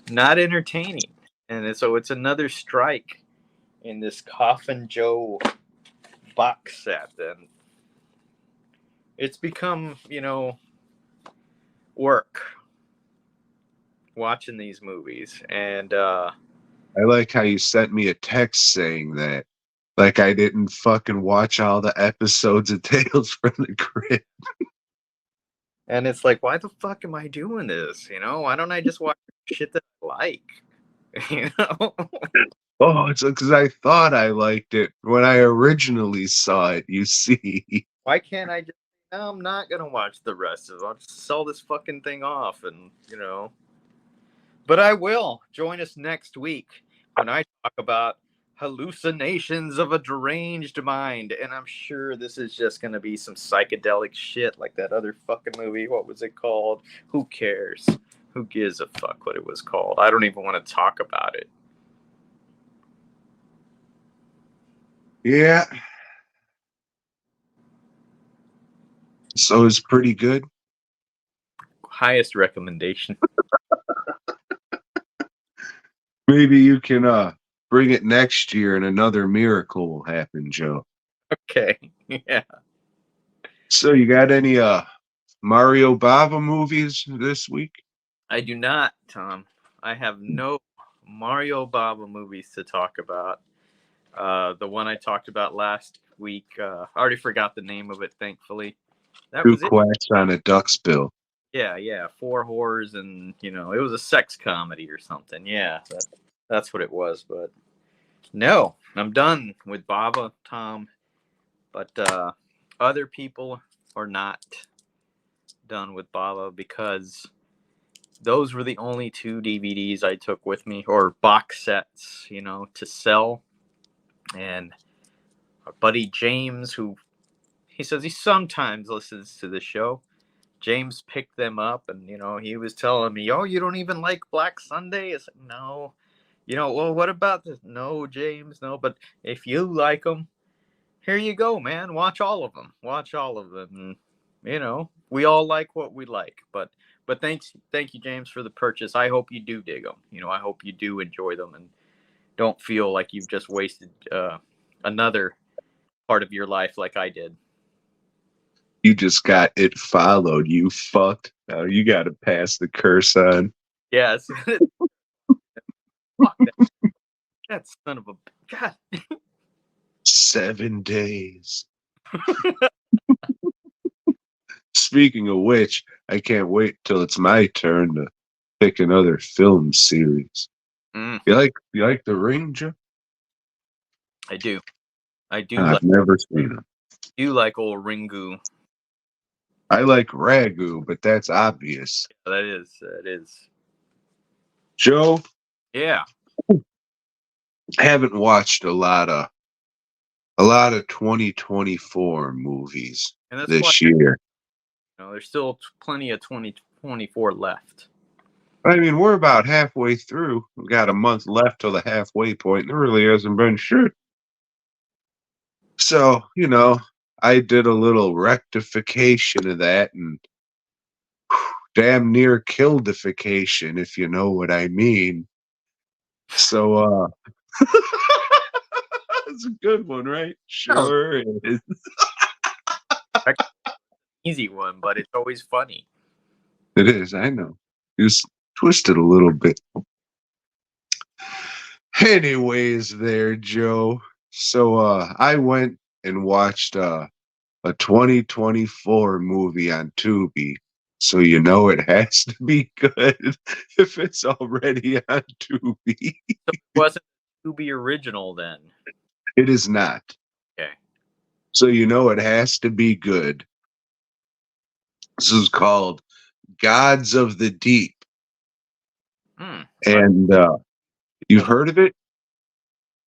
S2: not entertaining, and so it's another strike in this Coffin Joe box set, and it's become work watching these movies, and
S1: I like how you sent me a text saying that. Like I didn't fucking watch all the episodes of Tales from the Crypt.
S2: it's like, why the fuck am I doing this? Why don't I just watch shit that I like? you know
S1: Oh, it's because I thought I liked it when I originally saw it, you see.
S2: Why can't I just? No, I'm not gonna watch the rest of it. I'll just sell this fucking thing off, and. But I will join us next week when I talk about hallucinations of a deranged mind, and I'm sure this is just gonna be some psychedelic shit like that other fucking movie. What was it called? Who cares? Who gives a fuck what it was called? I don't even want to talk about it.
S1: Yeah. So it's pretty good.
S2: Highest recommendation.
S1: Maybe you can bring it next year and another miracle will happen, Joe.
S2: Okay. Yeah.
S1: So you got any Mario Bava movies this week?
S2: I do not, Tom. I have no Mario Baba movies to talk about. The one I talked about last week, I already forgot the name of it, thankfully. That
S1: Two
S2: was it.
S1: quacks on a duck's bill.
S2: Yeah, yeah. Four horrors, and it was a sex comedy or something. Yeah, that's what it was. But no, I'm done with Baba, Tom. But other people are not done with Baba because those were the only two DVDs I took with me, or box sets, to sell. And our buddy James, who he says he sometimes listens to the show, James picked them up, and he was telling me, "Oh, you don't even like Black Sunday?" I said, "No." Well, what about this? No, James, no. But if you like them, here you go, man. Watch all of them. Watch all of them. And, we all like what we like. But thank you, James, for the purchase. I hope you do dig them. I hope you do enjoy them and don't feel like you've just wasted another part of your life like I did.
S1: You just got it followed, you fucked. Now you got to pass the curse on.
S2: Yes. Fuck that son of a God.
S1: 7 days. Speaking of which, I can't wait till it's my turn to pick another film series.
S2: Mm,
S1: You like The Ring, Joe?
S2: I do.
S1: I've never seen it.
S2: Do like old Ringu.
S1: I like Ragu, but that's obvious.
S2: That is.
S1: Joe,
S2: Yeah.
S1: I haven't watched a lot of 2024 movies
S2: And that's why
S1: this year.
S2: there's still plenty of 2024 left.
S1: I mean, we're about halfway through. We've got a month left till the halfway point. There really hasn't been shit. So, I did a little rectification of that and damn near kildification, if you know what I mean. So, it's a good one, right? Sure is.
S2: Easy one, but it's always funny.
S1: It is, I know. Just twist it a little bit. Anyways, there, Joe. So I went and watched a 2024 movie on Tubi. So you know it has to be good if it's already on Tubi.
S2: So it wasn't to be original then.
S1: It is not.
S2: Okay.
S1: So you know it has to be good. This is called Gods of the Deep.
S2: Hmm.
S1: And you've heard of it?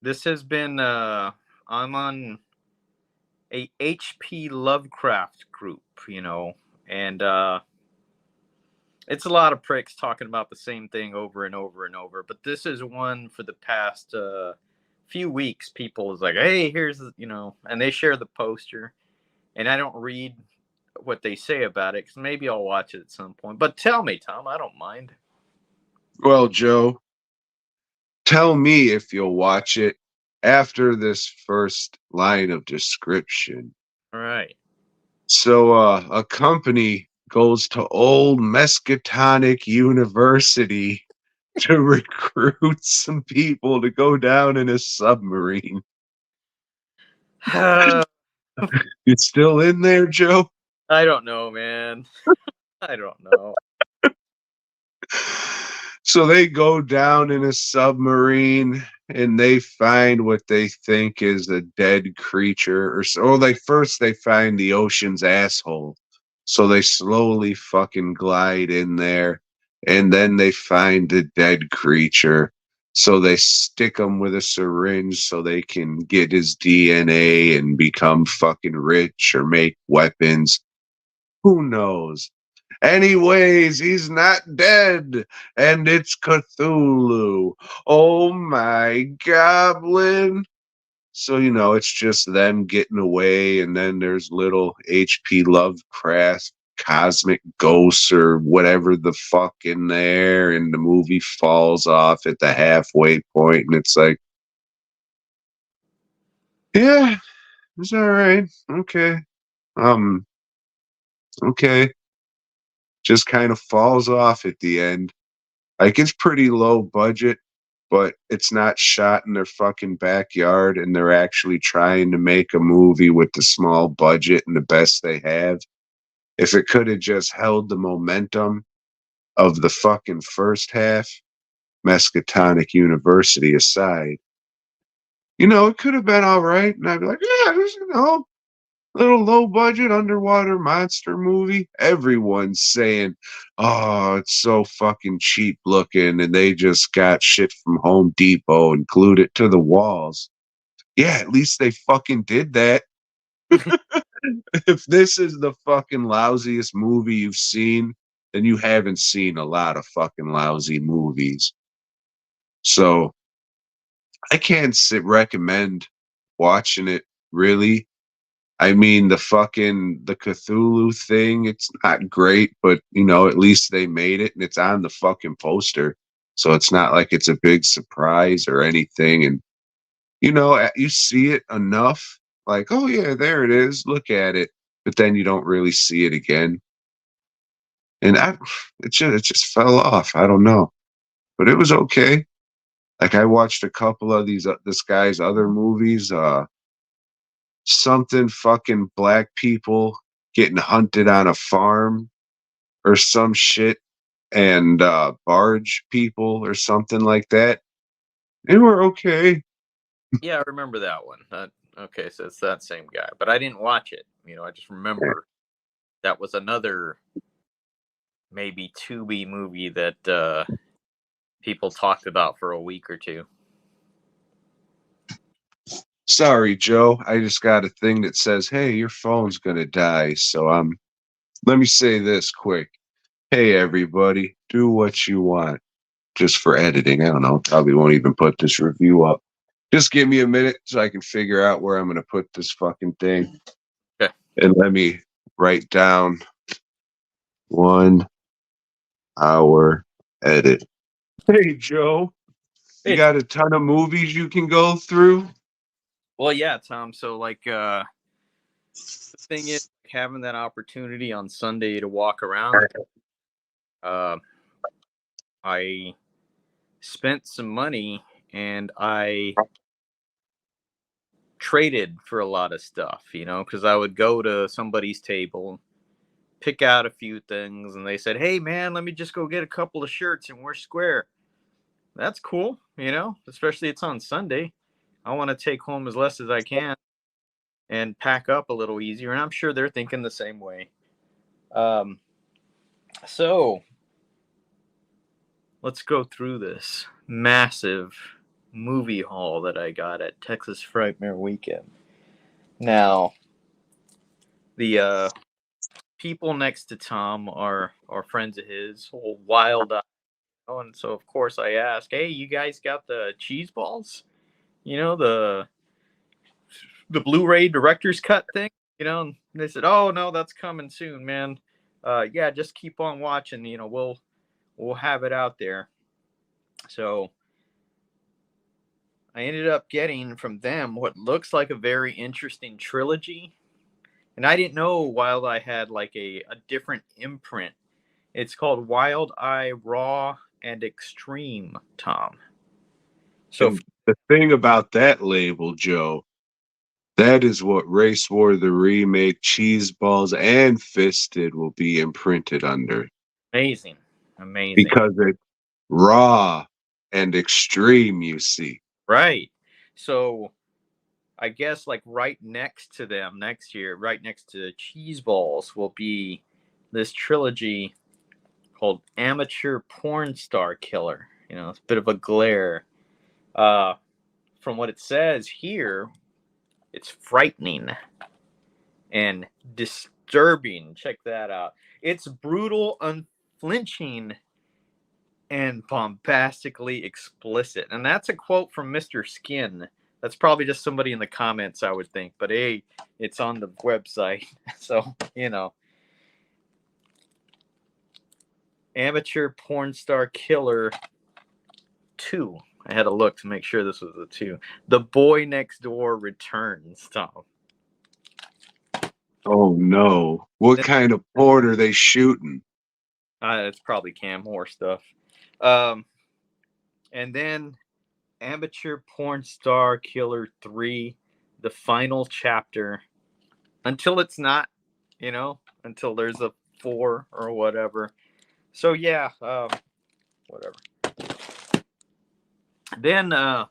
S2: This has been I'm on a HP Lovecraft group, and it's a lot of pricks talking about the same thing over and over and over. But this is one for the past few weeks. People is like, hey, here's and they share the poster, and I don't read what they say about it because maybe I'll watch it at some point. But tell me, Tom, I don't mind.
S1: Well, Joe, tell me if you'll watch it after this first line of description.
S2: All right.
S1: So, a company goes to old Miskatonic University to recruit some people to go down in a submarine. You still in there, Joe?
S2: I don't know, man. I don't know.
S1: So they go down in a submarine and they find what they think is a dead creature or so. Or they find the ocean's asshole. So they slowly fucking glide in there and then they find the dead creature. So they stick him with a syringe so they can get his DNA and become fucking rich or make weapons. Who knows? Anyways, he's not dead, and it's Cthulhu. Oh my goblin. So, it's just them getting away, and then there's little H.P. Lovecraft cosmic ghosts or whatever the fuck in there, and the movie falls off at the halfway point, and it's like, yeah, it's all right. Okay. Um, okay. Just kind of falls off at the end. Like it's pretty low budget, but it's not shot in their fucking backyard and they're actually trying to make a movie with the small budget and the best they have. If it could have just held the momentum of the fucking first half, Miskatonic University aside, it could have been all right. And I'd be like, yeah, little low budget underwater monster movie. Everyone's saying, "Oh, it's so fucking cheap looking," and they just got shit from Home Depot and glued it to the walls. Yeah, at least they fucking did that. If this is the fucking lousiest movie you've seen, then you haven't seen a lot of fucking lousy movies. So I can't recommend watching it really. I mean, the Cthulhu thing, it's not great, but at least they made it and it's on the fucking poster. So it's not like it's a big surprise or anything. And you see it enough, like, oh yeah, there it is. Look at it. But then you don't really see it again. And it just fell off. I don't know. But it was okay. Like I watched a couple of this guy's other movies, something fucking black people getting hunted on a farm or some shit and barge people or something like that. They were okay.
S2: Yeah, I remember that one. Okay, so it's that same guy, but I didn't watch it. I just remember that was another maybe Tubi movie that people talked about for a week or two.
S1: Sorry, Joe. I just got a thing that says, "Hey, your phone's gonna die." So let me say this quick. Hey, everybody, do what you want. Just for editing. I don't know. Probably won't even put this review up. Just give me a minute so I can figure out where I'm gonna put this fucking thing.
S2: Okay.
S1: And let me write down 1 hour edit. Hey, Joe, you
S2: Hey,
S1: got a ton of movies you can go through?
S2: well, yeah, Tom. So, the thing is, having that opportunity on Sunday to walk around, uh, I spent some money and I traded for a lot of stuff, because I would go to somebody's table, pick out a few things, and they said, "Hey, man, let me just go get a couple of shirts and we're square." That's cool, especially it's on Sunday. I want to take home as less as I can and pack up a little easier, and I'm sure they're thinking the same way. So let's go through this massive movie haul that I got at Texas Frightmare Weekend. Now, the people next to Tom are friends of his, whole wild eye. And so of course I asked, "Hey, you guys got the cheese balls? The Blu-ray director's cut thing?" And they said, "Oh no, that's coming soon, man. Yeah, just keep on watching. We'll have it out there." So I ended up getting from them what looks like a very interesting trilogy. And I didn't know Wild Eye had like a different imprint. It's called Wild Eye Raw and Extreme, Tom. So
S1: And the thing about that label, Joe, that is what Race War the Remake, Cheese Balls, and Fisted will be imprinted under.
S2: amazing.
S1: Because it's raw and extreme, you see.
S2: Right. So I guess like right next to them next year, right next to Cheese Balls, will be this trilogy called Amateur Porn Star Killer. It's a bit of a glare. From what it says here, it's frightening and disturbing. Check that out. It's brutal, unflinching, and bombastically explicit. And that's a quote from Mr. Skin. That's probably just somebody in the comments, I would think. But hey, it's on the website. So, Amateur Porn Star Killer 2. I had to look to make sure this was the 2. The Boy Next Door returns, Tom.
S1: Oh no. What kind of porn are they shooting?
S2: It's probably Cam Moore stuff. And then Amateur Porn Star Killer 3, the final chapter. Until it's not, until there's a 4 or whatever. So yeah, whatever. Then I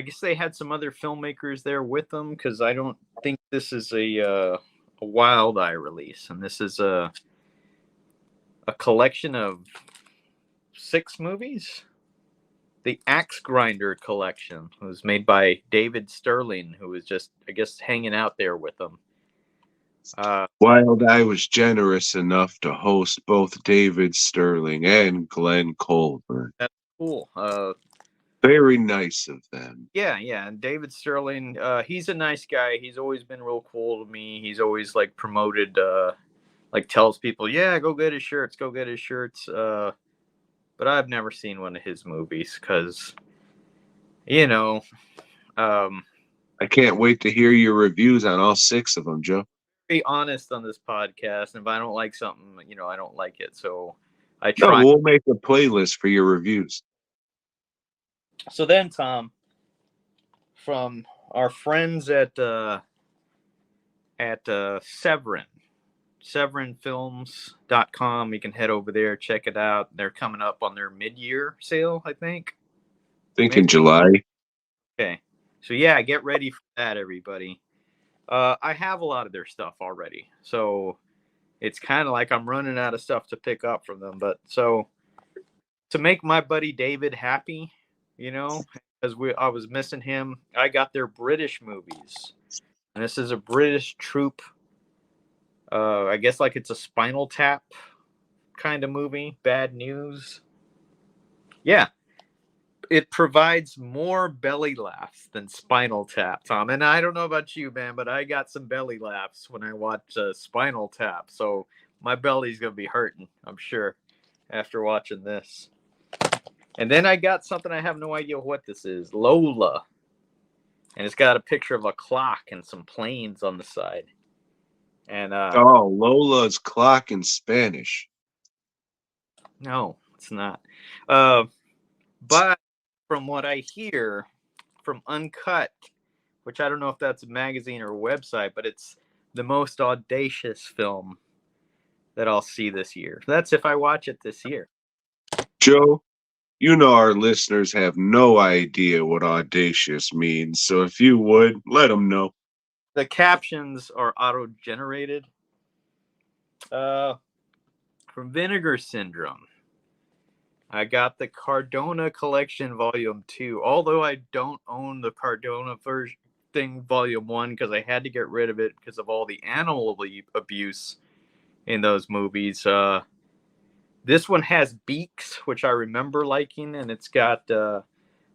S2: guess they had some other filmmakers there with them, because I don't think this is a Wild Eye release, and this is a collection of 6 movies. The Axe Grinder collection was made by David Sterling, who was just, I guess, hanging out there with them.
S1: Wild Eye was generous enough to host both David Sterling and Glenn Colbert.
S2: That's cool.
S1: Very nice of them.
S2: Yeah. And David Sterling, he's a nice guy. He's always been real cool to me. He's always like promoted, like tells people, "Yeah, go get his shirts, go get his shirts." But I've never seen one of his movies because,
S1: I can't wait to hear your reviews on all 6 of them, Joe.
S2: be honest on this podcast. And if I don't like something, I don't like it. So I
S1: No,
S2: try.
S1: we'll make a playlist for your reviews.
S2: So then, Tom, from our friends at severinfilms.com, you can head over there, check it out. They're coming up on their mid-year sale, I think.
S1: In July.
S2: Okay. So yeah, get ready for that, everybody. I have a lot of their stuff already. So it's kind of like I'm running out of stuff to pick up from them. But so to make my buddy David happy, because I was missing him, I got their British movies. And this is a British troupe. I guess like it's a Spinal Tap kind of movie. Bad News. Yeah. It provides more belly laughs than Spinal Tap, Tom. And I don't know about you, man, but I got some belly laughs when I watch Spinal Tap. So my belly's going to be hurting, I'm sure, after watching this. And then I got something I have no idea what this is. Lola. And it's got a picture of a clock and some planes on the side. And
S1: Lola's clock in Spanish.
S2: No, it's not. But from what I hear from Uncut, which I don't know if that's a magazine or a website, but it's the most audacious film that I'll see this year. That's if I watch it this year.
S1: Joe, you know our listeners have no idea what audacious means, so if you would, let them know.
S2: The captions are auto-generated. From Vinegar Syndrome, I got the Cardona Collection Volume 2, although I don't own the Cardona thing Volume 1 because I had to get rid of it because of all the animal abuse in those movies. This one has beaks, which I remember liking, and it's got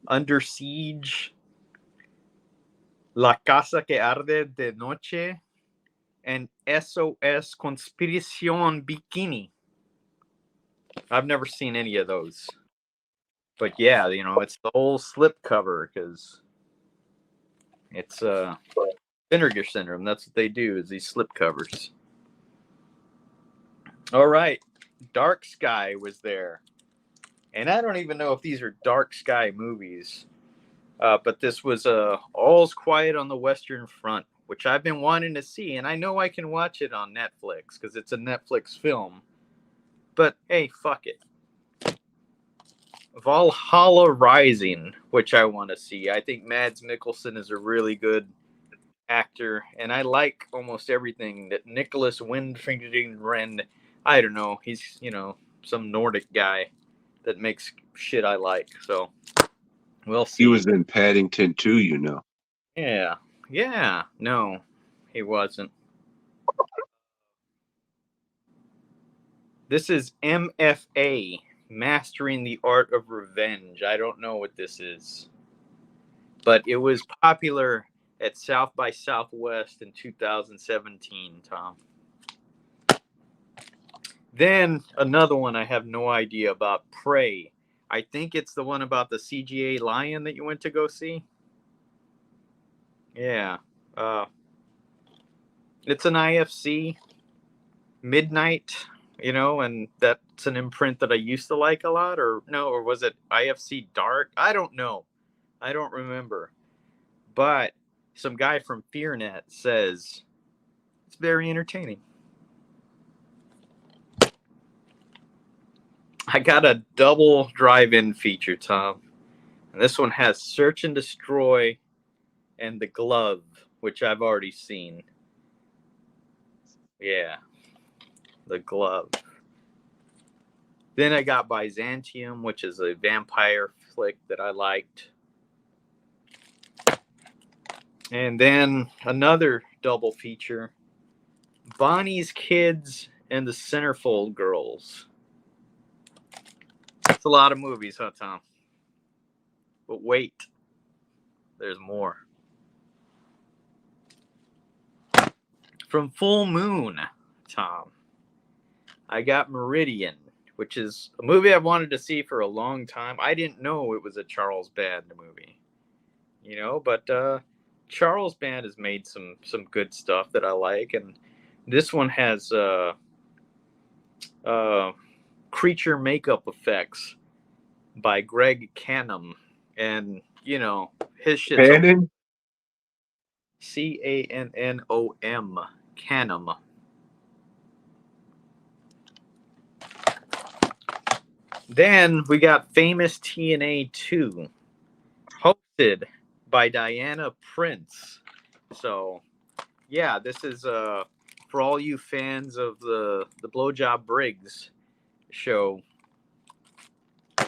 S2: Under Siege, La Casa que Arde de Noche, and SOS Conspiración Bikini. I've never seen any of those. But yeah, you know, it's the whole slip cover because it's Vinegar Syndrome. That's what they do, is these slip covers. All right. Dark Sky was there. And I don't even know if these are Dark Sky movies. But this was All's Quiet on the Western Front, which I've been wanting to see. And I know I can watch it on Netflix because it's a Netflix film. But hey, fuck it. Valhalla Rising, which I want to see. I think Mads Mikkelsen is a really good actor, and I like almost everything that Nicholas Winding. I don't know. He's, you know, some Nordic guy that makes shit I like. So we'll see.
S1: He was in Paddington too, you know.
S2: Yeah. Yeah. No, he wasn't. This is MFA, Mastering the Art of Revenge. I don't know what this is, but it was popular at South by Southwest in 2017, Tom. Then another one I have no idea about, Prey. I think it's the one about the CGA lion that you went to go see. Yeah. It's an IFC Midnight, you know, and that's an imprint that I used to like a lot. Or no, or was it IFC Dark? I don't know. I don't remember. But some guy from FearNet says it's very entertaining. I got a double drive-in feature, Tom. And this one has Search and Destroy and The Glove, which I've already seen. Yeah. The Glove. Then I got Byzantium, which is a vampire flick that I liked. And then another double feature, Bonnie's Kids and the Centerfold Girls. That's a lot of movies, huh, Tom? But wait, there's more. From Full Moon, Tom, I got Meridian, which is a movie I've wanted to see for a long time. I didn't know it was a Charles Band movie, you know, but Charles Band has made some good stuff that I like, and this one has creature makeup effects by Greg Cannom, and you know his shit's
S1: Cannon?
S2: Cannom. Cannom. Then we got Famous TNA 2, hosted by Diana Prince. So, yeah, this is for all you fans of the Blowjob Briggs show.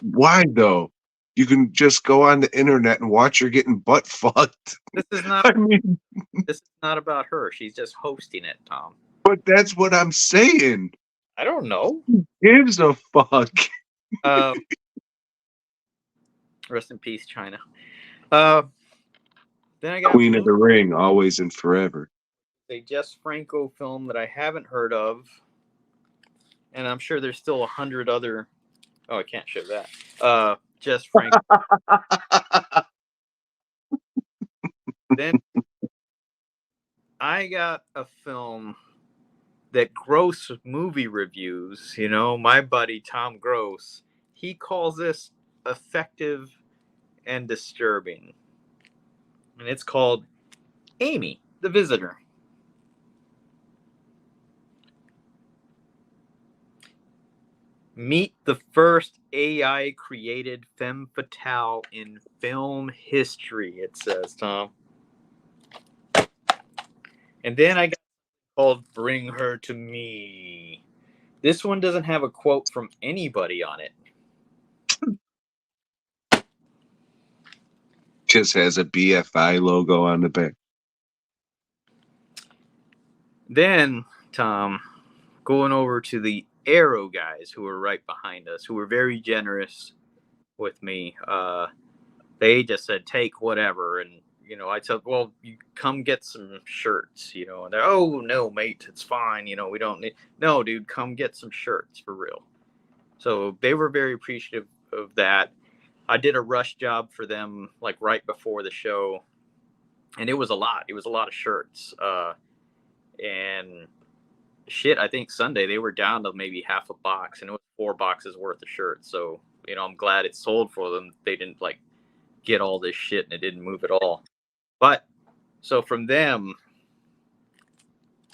S1: Why though? You can just go on the internet and watch her getting butt fucked.
S2: This is not.
S1: I mean,
S2: This is not about her. She's just hosting it, Tom.
S1: but that's what I'm saying.
S2: I don't know.
S1: Who gives a fuck?
S2: Rest in peace, China. Then I got
S1: Queen of the Ring, always and forever.
S2: a Jess Franco film that I haven't heard of, and I'm sure there's still 100 other. Oh, I can't show that. Jess Franco. Then I got a film that Gross Movie Reviews, you know, my buddy Tom Gross, he calls this effective and disturbing. And it's called Amy, the visitor. Meet the first AI-created femme fatale in film history, it says, Tom. And then I got called Bring Her to Me. This one doesn't have a quote from anybody on it.
S1: Just has a BFI logo on the back. Then,
S2: Tom, going over to the Arrow guys who were right behind us, who were very generous with me. They just said, take whatever. And, I said, well, you come get some shirts, and they're, oh, no, mate, it's fine. We don't need, no, dude, come get some shirts for real. So they were very appreciative of that. I did a rush job for them, like right before the show. And it was a lot. It was a lot of shirts. And shit, I think Sunday they were down to maybe half a box, and it was 4 boxes worth of shirts. So, I'm glad it sold for them. They didn't like get all this shit and it didn't move at all. But so from them,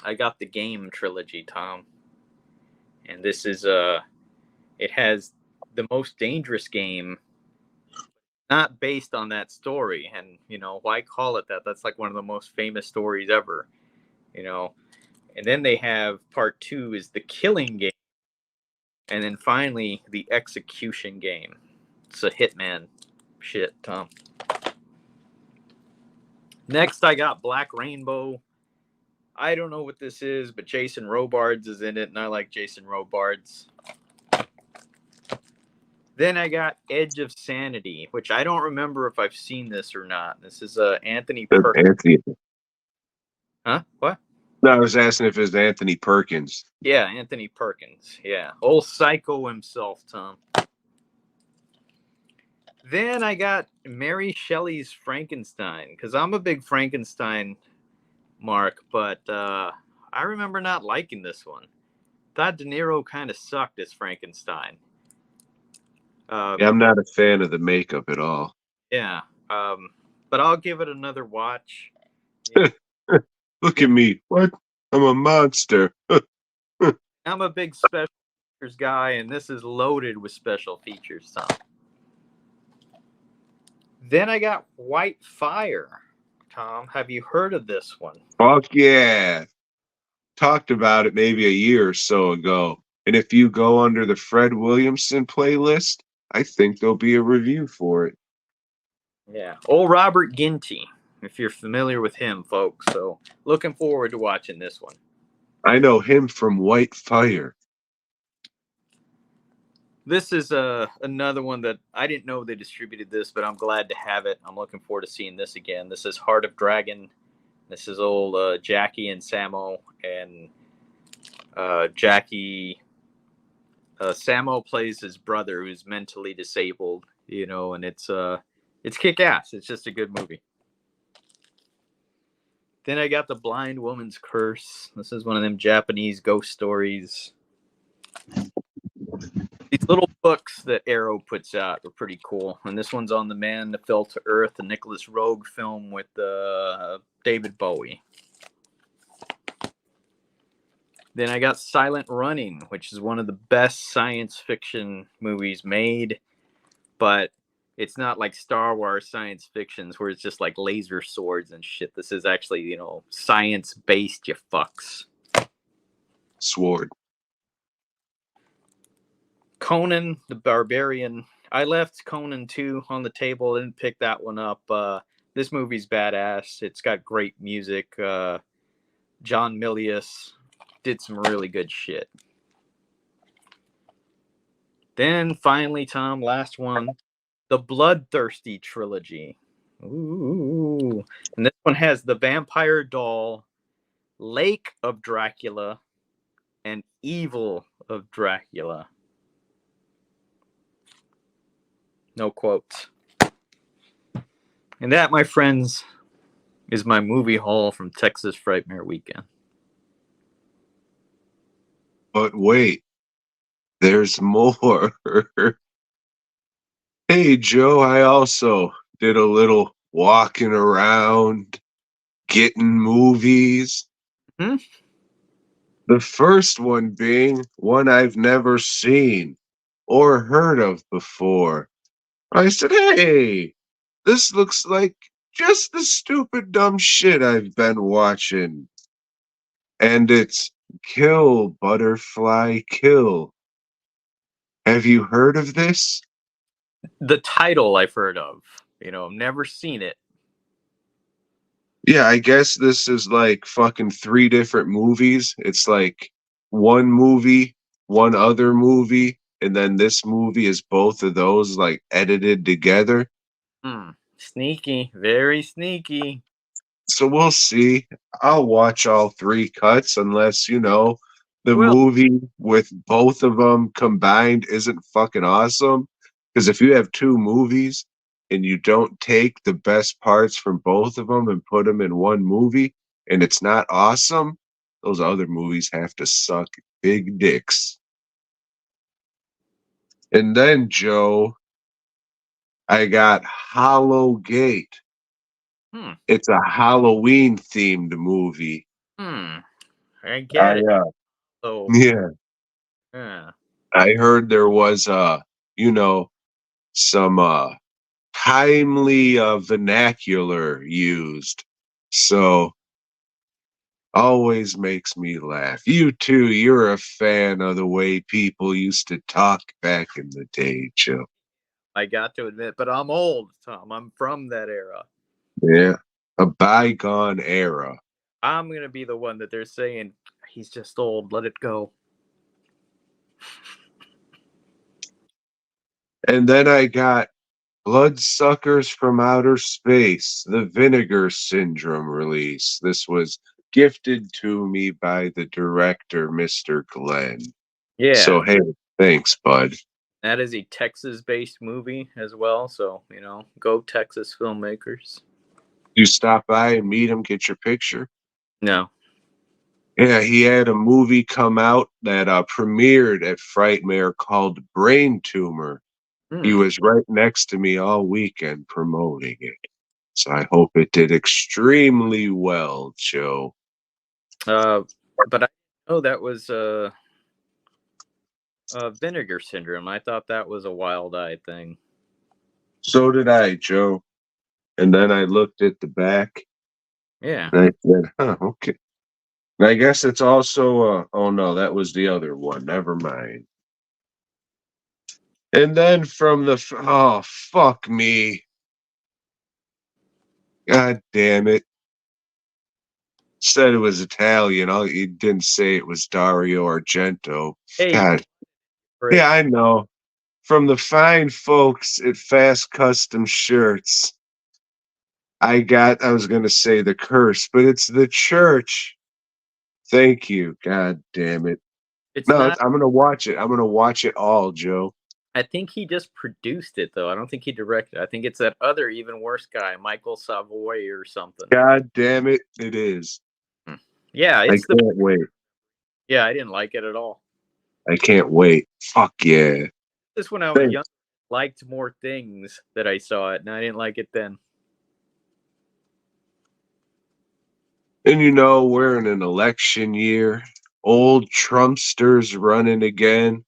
S2: I got the game trilogy, Tom. And this is it has the most dangerous game, not based on that story. And why call it that? That's like one of the most famous stories ever. And then they have part 2 is the killing game. And then finally, the execution game. It's a Hitman shit, Tom. Next, I got Black Rainbow. I don't know what this is, but Jason Robards is in it, and I like Jason Robards. Then I got Edge of Sanity, which I don't remember if I've seen this or not. This is Anthony Perkins. Huh? What?
S1: No, I was asking if it's Anthony Perkins.
S2: Yeah, Anthony Perkins. Yeah. Old Psycho himself, Tom. Then I got Mary Shelley's Frankenstein, because I'm a big Frankenstein mark, but I remember not liking this one. Thought De Niro kind of sucked as Frankenstein.
S1: Yeah, I'm not a fan of the makeup at all.
S2: Yeah, but I'll give it another watch.
S1: Look at me. What? I'm a monster.
S2: I'm a big special features guy, and this is loaded with special features, Tom. Then I got White Fire. Tom, have you heard of this one?
S1: Fuck yeah. Talked about it maybe a year or so ago. And if you go under the Fred Williamson playlist, I think there'll be a review for it.
S2: Yeah. Old Robert Ginty, if you're familiar with him, folks. So looking forward to watching this one.
S1: I know him from White Fire.
S2: This is another one that I didn't know they distributed this, but I'm glad to have it. I'm looking forward to seeing this again. This is Heart of Dragon. This is old Jackie and Samo, and Jackie. Samo plays his brother who's mentally disabled, and it's kick-ass. It's just a good movie. Then I got The Blind Woman's Curse. This is one of them Japanese ghost stories. These little books that Arrow puts out are pretty cool. And this one's on The Man That Fell to Earth, the Nicholas Roeg film with David Bowie. Then I got Silent Running, which is one of the best science fiction movies made. But it's not like Star Wars science fictions where it's just like laser swords and shit. This is actually, science-based, you fucks.
S1: Sword.
S2: Conan the Barbarian. I left Conan 2 on the table. Didn't pick that one up. This movie's badass. It's got great music. John Milius did some really good shit. Then finally, Tom, last one. The Bloodthirsty trilogy. Ooh. And this one has The Vampire Doll, Lake of Dracula, and Evil of Dracula. No quotes. And that, my friends, is my movie haul from Texas Frightmare Weekend.
S1: But wait, there's more. Hey, Joe, I also did a little walking around, getting movies.
S2: Hmm?
S1: The first one being one I've never seen or heard of before. I said, hey, this looks like just the stupid dumb shit I've been watching. And it's Kill, Butterfly, Kill. Have you heard of this?
S2: The title I've heard of. I've never seen it.
S1: Yeah, I guess this is like fucking three different movies. It's like one movie, one other movie, and then this movie is both of those like edited together.
S2: Sneaky, very sneaky.
S1: So we'll see. I'll watch all three cuts unless, the
S2: Well,
S1: movie with both of them combined isn't fucking awesome. Because if you have two movies and you don't take the best parts from both of them and put them in one movie and it's not awesome, those other movies have to suck big dicks. And then, Joe, I got Hollow Gate.
S2: hmm,
S1: It's a Halloween themed movie.
S2: I get it.
S1: I
S2: So,
S1: yeah.
S2: yeah.
S1: I heard there was some timely vernacular used. So always makes me laugh. You too, you're a fan of the way people used to talk back in the day, Joe.
S2: I got to admit, but I'm old, Tom. I'm from that era.
S1: Yeah. A bygone era.
S2: I'm going to be the one that they're saying, he's just old, let it go.
S1: And then I got Bloodsuckers from Outer Space, the Vinegar Syndrome release. This was gifted to me by the director, Mr. Glenn.
S2: Yeah.
S1: So, hey, thanks, bud.
S2: That is a Texas based movie as well. So, go Texas filmmakers.
S1: You stop by and meet him, get your picture.
S2: No.
S1: Yeah, he had a movie come out that premiered at Frightmare called Brain Tumor. He
S2: Hmm.
S1: was right next to me all weekend promoting it. So I hope it did extremely well, Joe.
S2: But I know that was Vinegar Syndrome. I thought that was a Wild Eye thing.
S1: So did I, Joe. And then I looked at the back
S2: Yeah.
S1: and I said, okay. And I guess it's also, oh no, that was the other one. Never mind. And then from oh, fuck me. God damn it. Said it was Italian. He didn't say it was Dario Argento.
S2: Hey,
S1: God.
S2: Chris.
S1: Yeah, I know. From the fine folks at Fast Custom Shirts, I was going to say the curse, but it's the church. Thank you. God damn it.
S2: It's
S1: No,
S2: not.
S1: I'm going to watch it. I'm going to watch it all, Joe.
S2: I think he just produced it, though. I don't think he directed it. I think it's that other, even worse guy, Michael Savoy or something.
S1: God damn it. It is.
S2: Yeah,
S1: I
S2: it's
S1: can't wait.
S2: Yeah, I didn't like it at all.
S1: I can't wait. Fuck yeah.
S2: Just when I was young, I liked more things that I saw it, and I didn't like it then.
S1: And we're in an election year. Old Trumpsters running again.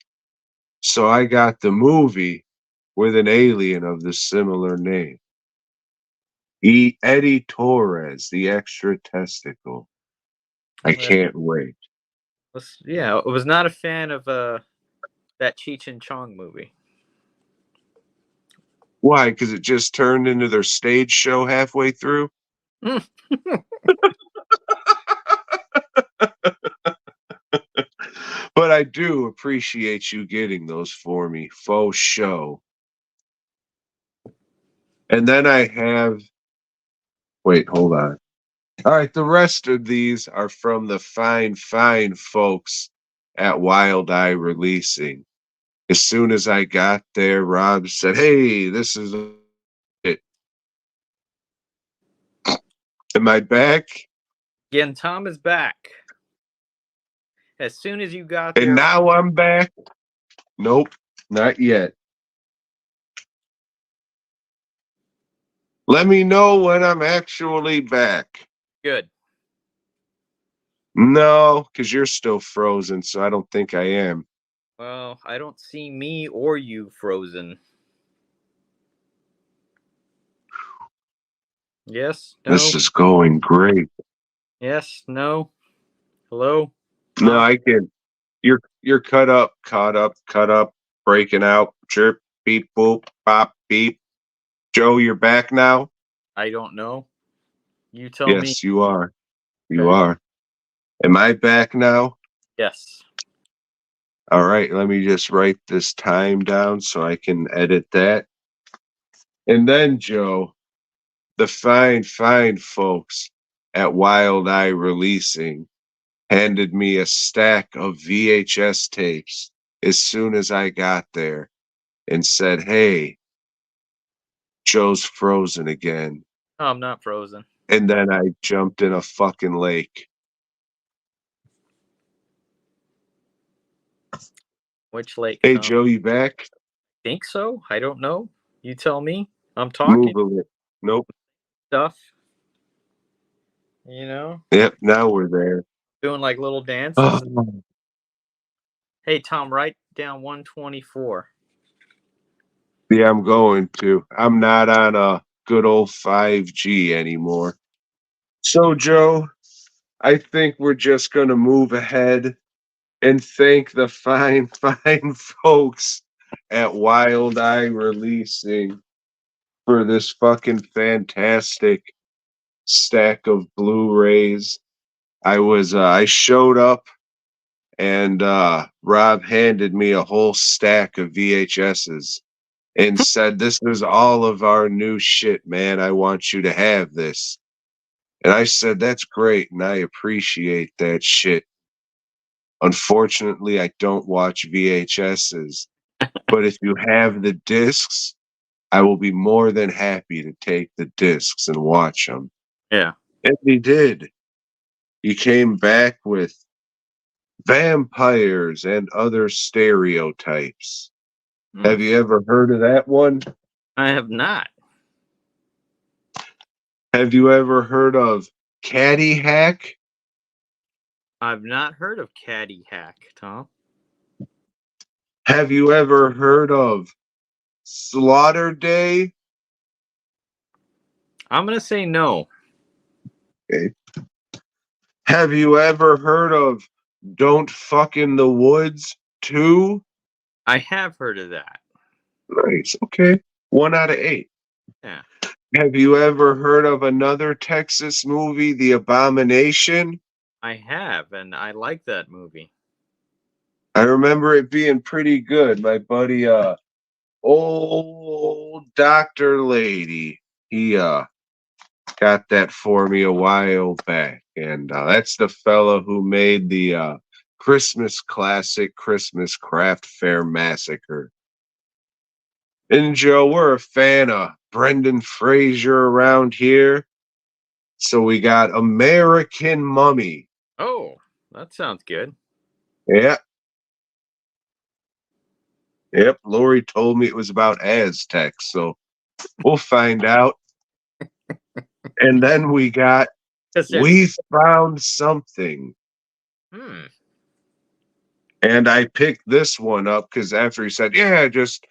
S1: So I got the movie with an alien of the similar name. Eddie Torres, the extra testicle. I can't wait.
S2: I was not a fan of that Cheech and Chong movie.
S1: Why? Because it just turned into their stage show halfway through? But I do appreciate you getting those for me. Faux show. And then I have. Wait, hold on. All right, the rest of these are from the fine, fine folks at Wild Eye Releasing. As soon as I got there, Rob said, hey, this is it. Am I back?
S2: Again, Tom is back. As soon as you got
S1: And
S2: there,
S1: now I'm back? Nope, not yet. Let me know when I'm actually back.
S2: Good.
S1: No, because you're still frozen, so I don't think I am.
S2: Well, I don't see me or you frozen. Yes, no,
S1: This is going great.
S2: yes, no. Hello,
S1: No,
S2: Tom.
S1: I can. You're caught up, breaking out. Chirp, beep, boop, pop, beep. Joe, you're back now?
S2: I don't know. You tell me.
S1: Yes, you are. You
S2: Okay.
S1: are. Am I back now?
S2: Yes.
S1: All right, let me just write this time down so I can edit that. And then, Joe, the fine folks at Wild Eye Releasing handed me a stack of VHS tapes as soon as I got there and said, "Hey, Joe's frozen again."
S2: Oh, I'm not frozen.
S1: And then I jumped in a fucking lake.
S2: Which lake,
S1: Hey,
S2: Tom?
S1: Joe, you back?
S2: Think so? I don't know. You tell me. I'm talking
S1: Move a bit. Nope.
S2: stuff. You know,
S1: Yep, now we're there.
S2: doing like little dances.
S1: Oh,
S2: Hey, Tom, write down 124.
S1: yeah, I'm going to. I'm not on a good old 5G anymore. So, Joe, I think we're just going to move ahead and thank the fine folks at Wild Eye Releasing for this fucking fantastic stack of Blu-rays. I showed up and Rob handed me a whole stack of VHSs and said, "This is all of our new shit, man. I want you to have this." And I said, "That's great, and I appreciate that shit. Unfortunately, I don't watch VHSs, but if you have the discs, I will be more than happy to take the discs and watch them."
S2: Yeah.
S1: And he did. He came back with Vampires and Other Stereotypes.
S2: Hmm.
S1: Have you ever heard of that one?
S2: I have not.
S1: Have you ever heard of Caddy Hack?
S2: I've not heard of Caddy Hack, Tom.
S1: Have you ever heard of Slaughter Day?
S2: I'm gonna say no.
S1: Okay. Have you ever heard of Don't Fuck in the Woods 2?
S2: I have heard of that.
S1: Nice. Okay. 1 out of 8.
S2: Yeah,
S1: Have you ever heard of another Texas movie, The Abomination?
S2: I have, and I like that movie.
S1: I remember it being pretty good. My buddy, old Dr. Lady, he got that for me a while back. And that's the fella who made the Christmas classic Christmas Craft Fair Massacre. And Joe, we're a fan of Brendan Fraser around here. So we got American Mummy.
S2: Oh, that sounds good.
S1: Yeah. Yep. Lori told me it was about Aztecs. So we'll find out. And then we got
S2: Because there's
S1: We Found Something.
S2: hmm.
S1: And I picked this one up because after he said, "Yeah, just,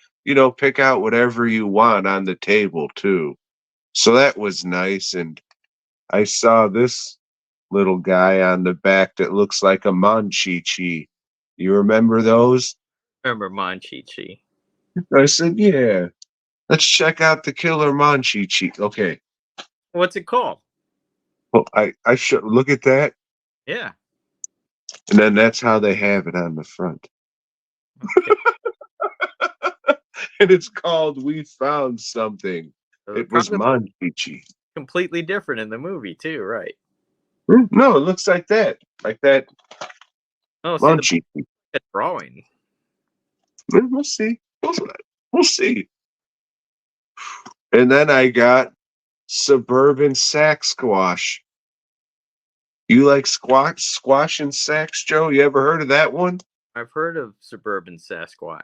S1: pick out whatever you want on the table, too." So that was nice. And I saw this little guy on the back that looks like a Monchichi. You remember those?
S2: Remember Monchichi.
S1: I said, "Yeah, let's check out the killer Monchichi." Okay.
S2: What's it called?
S1: Well, I should look at that.
S2: Yeah.
S1: And then that's how they have it on the front.
S2: Okay.
S1: And it's called We Found Something.
S2: So the
S1: It was
S2: front is
S1: Monchichi.
S2: completely different in the movie too, right?
S1: No, it looks like that. Like that
S2: Oh, see the
S1: Monchichi.
S2: drawing.
S1: We'll see. We'll see. And then I got Suburban Sack Squash. You like squash and sacks, Joe? You ever heard of that one?
S2: I've heard of Suburban Sasquatch.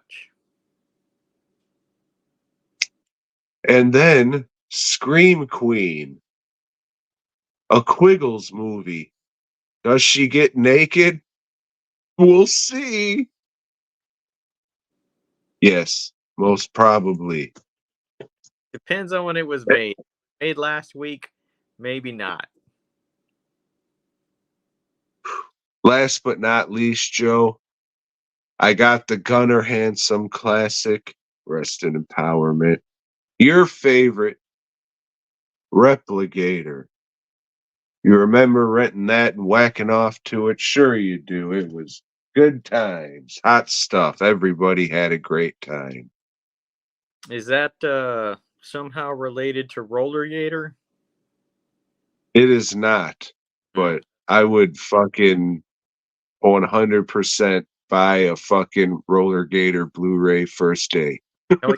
S1: And then Scream Queen. A Quiggles movie. Does she get naked? We'll see. Yes, most probably.
S2: Depends on when it was made. Made last week, maybe not.
S1: Last but not least, Joe, I got the Gunnar Handsome classic, Rest in Empowerment. Your favorite, Replicator. You remember renting that and whacking off to it? Sure you do. It was good times, hot stuff. Everybody had a great time.
S2: Is that somehow related to Roller Gator?
S1: It is not, but I would fucking 100% buy a fucking Roller Gator Blu-ray first day.
S2: Oh,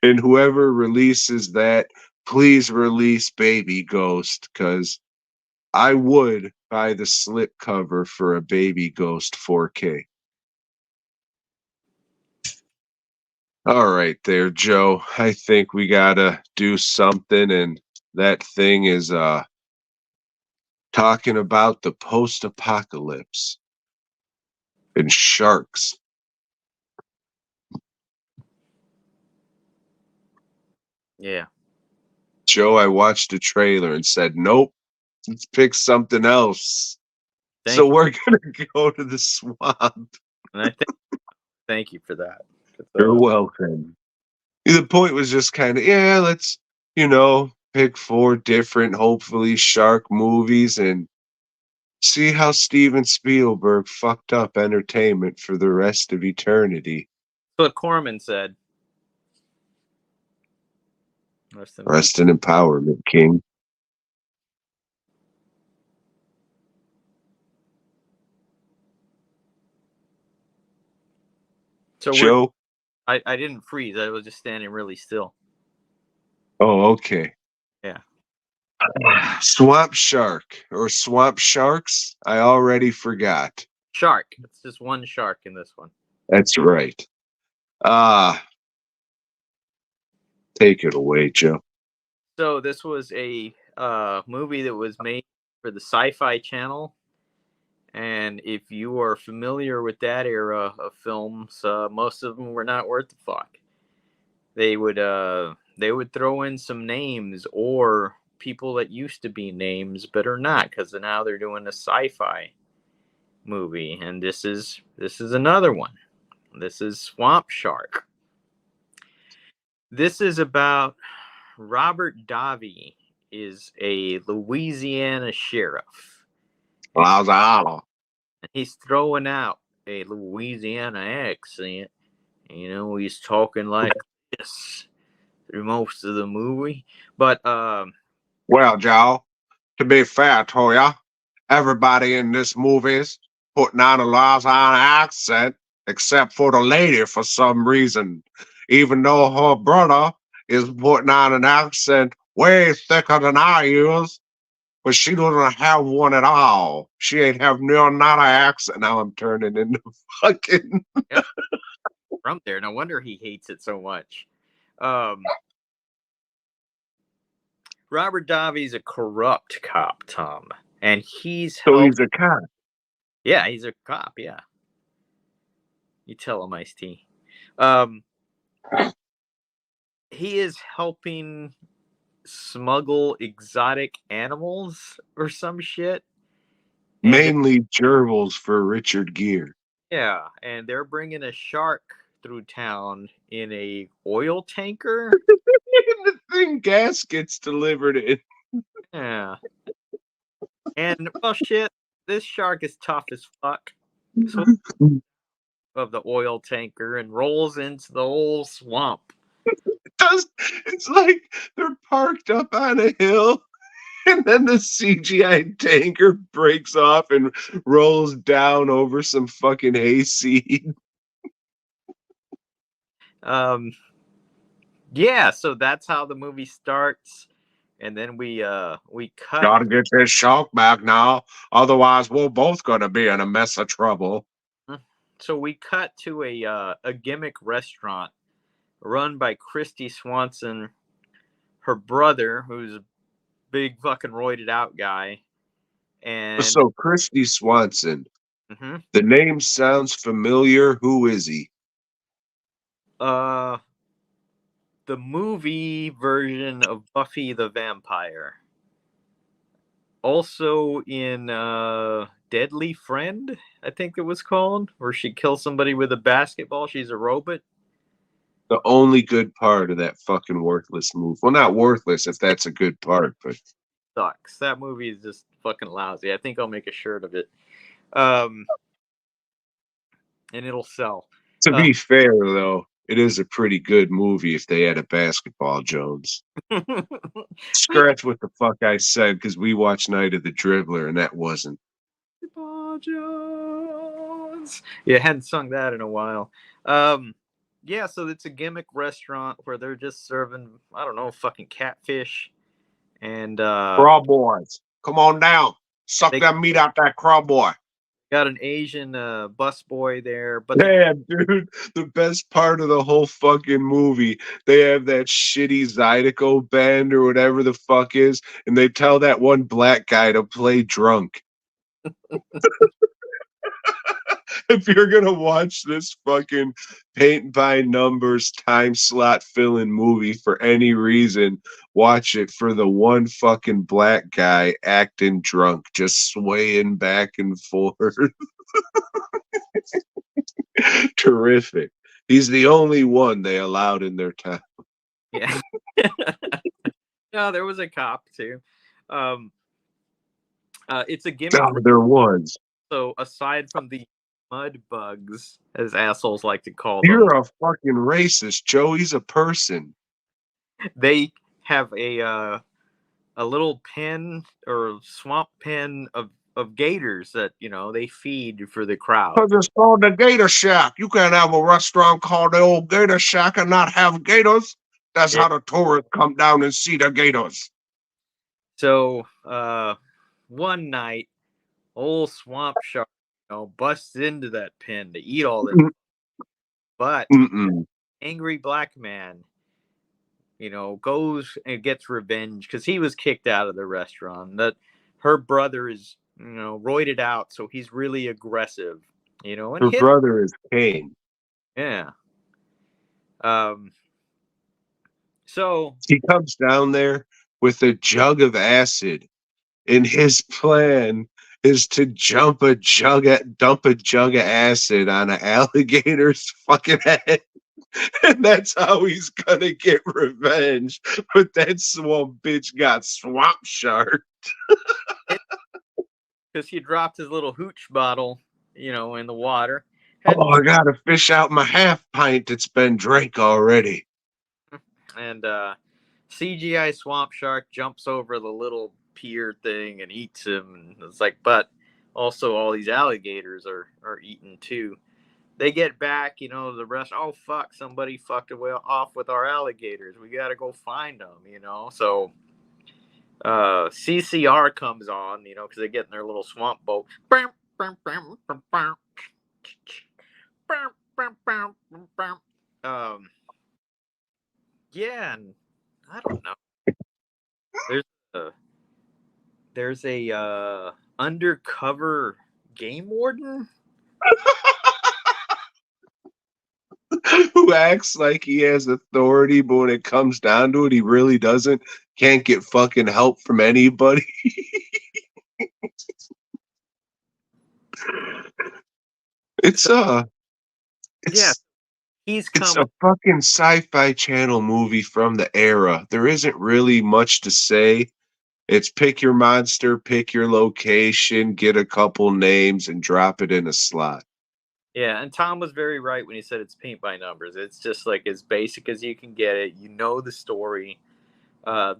S1: And whoever releases that, please release Baby Ghost, because I would buy the slip cover for a Baby Ghost 4K. All right there, Joe. I think we gotta do something, and that thing is talking about the post-apocalypse and sharks.
S2: yeah.
S1: Joe, I watched the trailer and said, nope, let's pick something else. So
S2: Thank you.
S1: we're gonna go to the swamp.
S2: And thank you for that.
S1: You're welcome. The point was just kind of, yeah, let's, pick 4 different, hopefully, shark movies and see how Steven Spielberg fucked up entertainment for the rest of eternity.
S2: That's what Corman said.
S1: Rest in empowerment, King.
S2: So
S1: Joe?
S2: I didn't freeze. I was just standing really still.
S1: Oh, okay.
S2: Yeah.
S1: Swamp Shark or Swamp Sharks? I already forgot.
S2: Shark. It's just one shark in this one.
S1: That's right. Take it away, Joe.
S2: So this was a movie that was made for the Sci-Fi Channel, and if you are familiar with that era of films, most of them were not worth the fuck. They would throw in some names or people that used to be names but are not, because now they're doing a sci-fi movie, and this is another one. This is Swamp Shark. This is about Robert Davi is a Louisiana sheriff.
S1: Lazalo.
S2: And he's throwing out a Louisiana accent. He's talking like this through most of the movie. But
S1: Well, Joe, to be fair to ya, everybody in this movie's putting on a Louisiana accent except for the lady for some reason, even though her brother is putting on an accent way thicker than I use, but she doesn't have one at all. She ain't have not an accent. Now I'm turning into fucking.
S2: yeah, from there, no wonder he hates it so much. Robert Davi's a corrupt cop, Tom, and he's
S1: So
S2: helped.
S1: he's a cop.
S2: Yeah, he's a cop. Yeah, you tell him, Ice-T. Um, he is helping smuggle exotic animals or some shit. And
S1: Mainly gerbils for Richard Gere.
S2: yeah, and they're bringing a shark through town in a oil tanker.
S1: The thing gas gets delivered in.
S2: Yeah, and well, shit, this shark is tough as fuck. So of the oil tanker and rolls into the whole swamp.
S1: It's like they're parked up on a hill and then the CGI tanker breaks off and rolls down over some fucking hayseed.
S2: Yeah, so that's how the movie starts, and then we cut.
S1: Gotta get this shark back now, otherwise we're both gonna be in a mess of trouble.
S2: So we cut to a gimmick restaurant run by Christy Swanson, her brother, who's big fucking roided out guy. And
S1: So Christy Swanson,
S2: mhm.
S1: the name sounds familiar. Who is he?
S2: uh the movie version of Buffy the Vampire. Also in Deadly Friend, I think it was called, where she kills somebody with a basketball. She's a robot.
S1: The only good part of that fucking worthless move. Well, not worthless if that's a good part, but
S2: Sucks. That movie is just fucking lousy. I think I'll make a shirt of it. Um, and it'll sell.
S1: to be fair though, it is a pretty good movie if they had a basketball Jones. Scratch what the fuck I said because we watched Night of the Dribbler and that wasn't.
S2: Basketball Jones. Yeah, hadn't sung that in a while. Um, yeah, so it's a gimmick restaurant where they're just serving, I don't know, fucking catfish. And
S1: Craw boys, come on down. Suck
S2: they
S1: that meat out that craw boy.
S2: got an Asian busboy there, but the
S1: Damn, dude, the best part of the whole fucking movie, they have that shitty Zydeco band or whatever the fuck is, and they tell that one black guy to play drunk. If you're gonna watch this fucking paint by numbers time slot filling movie for any reason, watch it for the one fucking black guy acting drunk, just swaying back and forth. Terrific. He's the only one they allowed in their town.
S2: yeah. No, there was a cop too. Um, it's a gimmick.
S1: Oh, there was.
S2: So aside from the mud bugs, as assholes like to call them,
S1: You're a fucking racist, Joe. He's a person.
S2: they have a little pen or swamp pen of gators that they feed for the crowd.
S1: Because it's called the Gator Shack. You can't have a restaurant called the old Gator Shack and not have gators. That's
S2: Yeah.
S1: how the tourists come down and see the gators.
S2: So one night, old swamp shark, busts into that pen to eat all this, but
S1: Mm-mm.
S2: angry black man, goes and gets revenge because he was kicked out of the restaurant. That her brother is, roided out, so he's really aggressive, and
S1: Her
S2: hit.
S1: brother is Kane.
S2: Yeah. Um. So
S1: He comes down there with a jug of acid, and his plan is to dump a jug of acid on an alligator's fucking head. And that's how he's gonna get revenge. But that swamp bitch got swamp shark.
S2: because he dropped his little hooch bottle, in the water.
S1: Oh, I gotta fish out my half pint that's been drank already.
S2: And CGI swamp shark jumps over the little pier thing and eats him. And it's like, but also all these alligators are eaten too. They get back, the rest. Oh fuck! Somebody fucked away off with our alligators. We gotta go find them. So CCR comes on, because they get in their little swamp boat. Yeah, and I don't know. There's a undercover game warden.
S1: Who acts like he has authority, but when it comes down to it, he really doesn't. Can't get fucking help from anybody. It's
S2: Yeah,
S1: it's
S2: he's
S1: it's
S2: coming.
S1: a fucking sci-fi channel movie from the era. There isn't really much to say. It's pick your monster, pick your location, get a couple names, and drop it in a slot.
S2: Yeah, and Tom was very right when he said it's paint by numbers. It's just like as basic as you can get it. You know the story.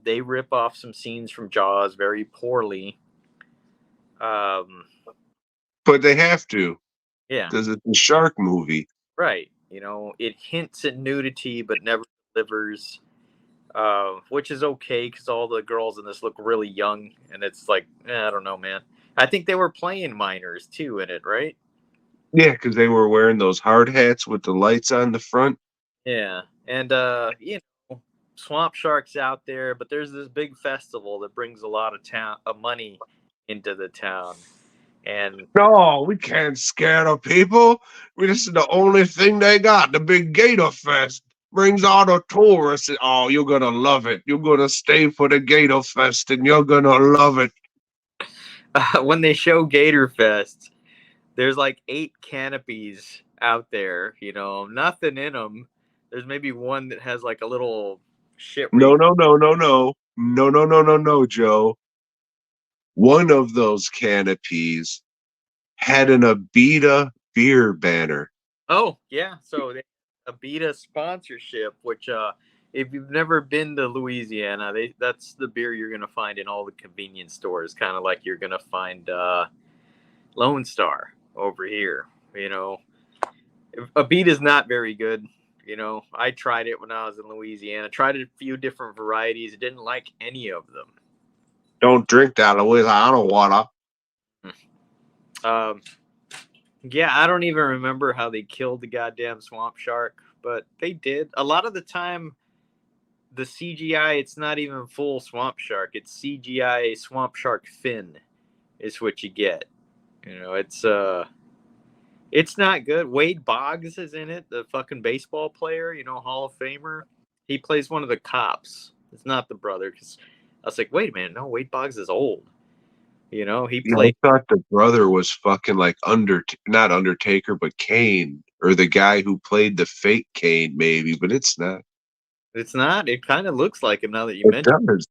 S2: They rip off some scenes from Jaws very poorly.
S1: But they have to,
S2: Yeah,
S1: because it's a shark movie.
S2: right. It hints at nudity but never delivers, which is okay because all the girls in this look really young, and it's like, I don't know, man. I think they were playing minors too in it, right?
S1: Yeah, because they were wearing those hard hats with the lights on the front.
S2: Yeah, and swamp sharks out there, but there's this big festival that brings a lot of money into the town. And
S1: No, we can't scare the people. This is the only thing they got. The big Gator Fest brings all the tourists. Oh, you're gonna love it. You're gonna stay for the Gator Fest, and you're gonna love it.
S2: when they show Gator Fest, there's like 8 canopies out there. Nothing in them. There's maybe one that has like a little shit.
S1: No, no, no, no, no, no, no, no, no, no, Joe. One of those canopies had an Abita beer banner.
S2: Oh yeah, so they Abita sponsorship, which if you've never been to Louisiana, that's the beer you're gonna find in all the convenience stores, kind of like you're gonna find Lone Star over here. Abita's not very good. I tried it when I was in Louisiana. Tried a few different varieties. Didn't like any of them.
S1: Don't drink that, Louis. I don't wanna.
S2: Yeah, I don't even remember how they killed the goddamn swamp shark, but they did. A lot of the time, the CGI, it's not even full swamp shark. It's CGI swamp shark fin is what you get. It's not good. Wade Boggs is in it, the fucking baseball player, Hall of Famer. He plays one of the cops. It's not the brother, because I was like, wait a minute, no, Wade Boggs is old. He played.
S1: I thought the brother was fucking like not Undertaker, but Kane, or the guy who played the fake Kane, maybe, but it's not.
S2: It's not. It kind of looks like him now that you mentioned.
S1: Does.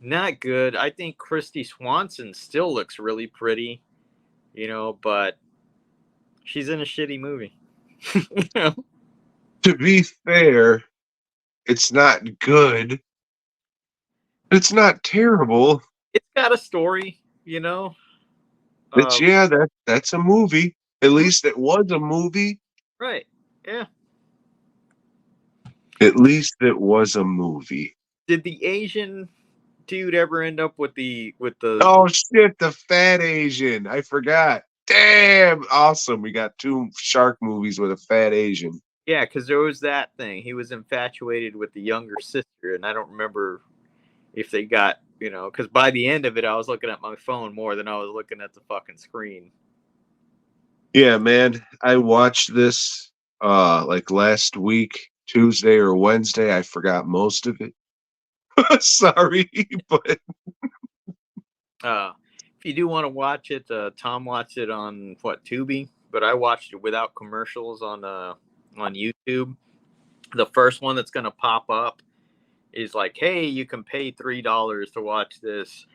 S2: Not good. I think Christy Swanson still looks really pretty, but she's in a shitty movie.
S1: To be fair, it's not good. It's not terrible.
S2: It's got a story,
S1: It's that's a movie. At least it was a movie.
S2: Right. Yeah.
S1: At least it was a movie.
S2: Did the Asian dude ever end up with the
S1: Oh shit, the fat Asian. I forgot. Damn, awesome. We got 2 shark movies with a fat Asian.
S2: Yeah, because there was that thing. He was infatuated with the younger sister, and I don't remember if they got, because by the end of it, I was looking at my phone more than I was looking at the fucking screen.
S1: Yeah, man. I watched this like last week, Tuesday or Wednesday. I forgot most of it. Sorry, but
S2: if you do want to watch it, Tom watched it on Tubi, but I watched it without commercials on YouTube. The first one that's gonna pop up is like, hey, you can pay $3 to watch this.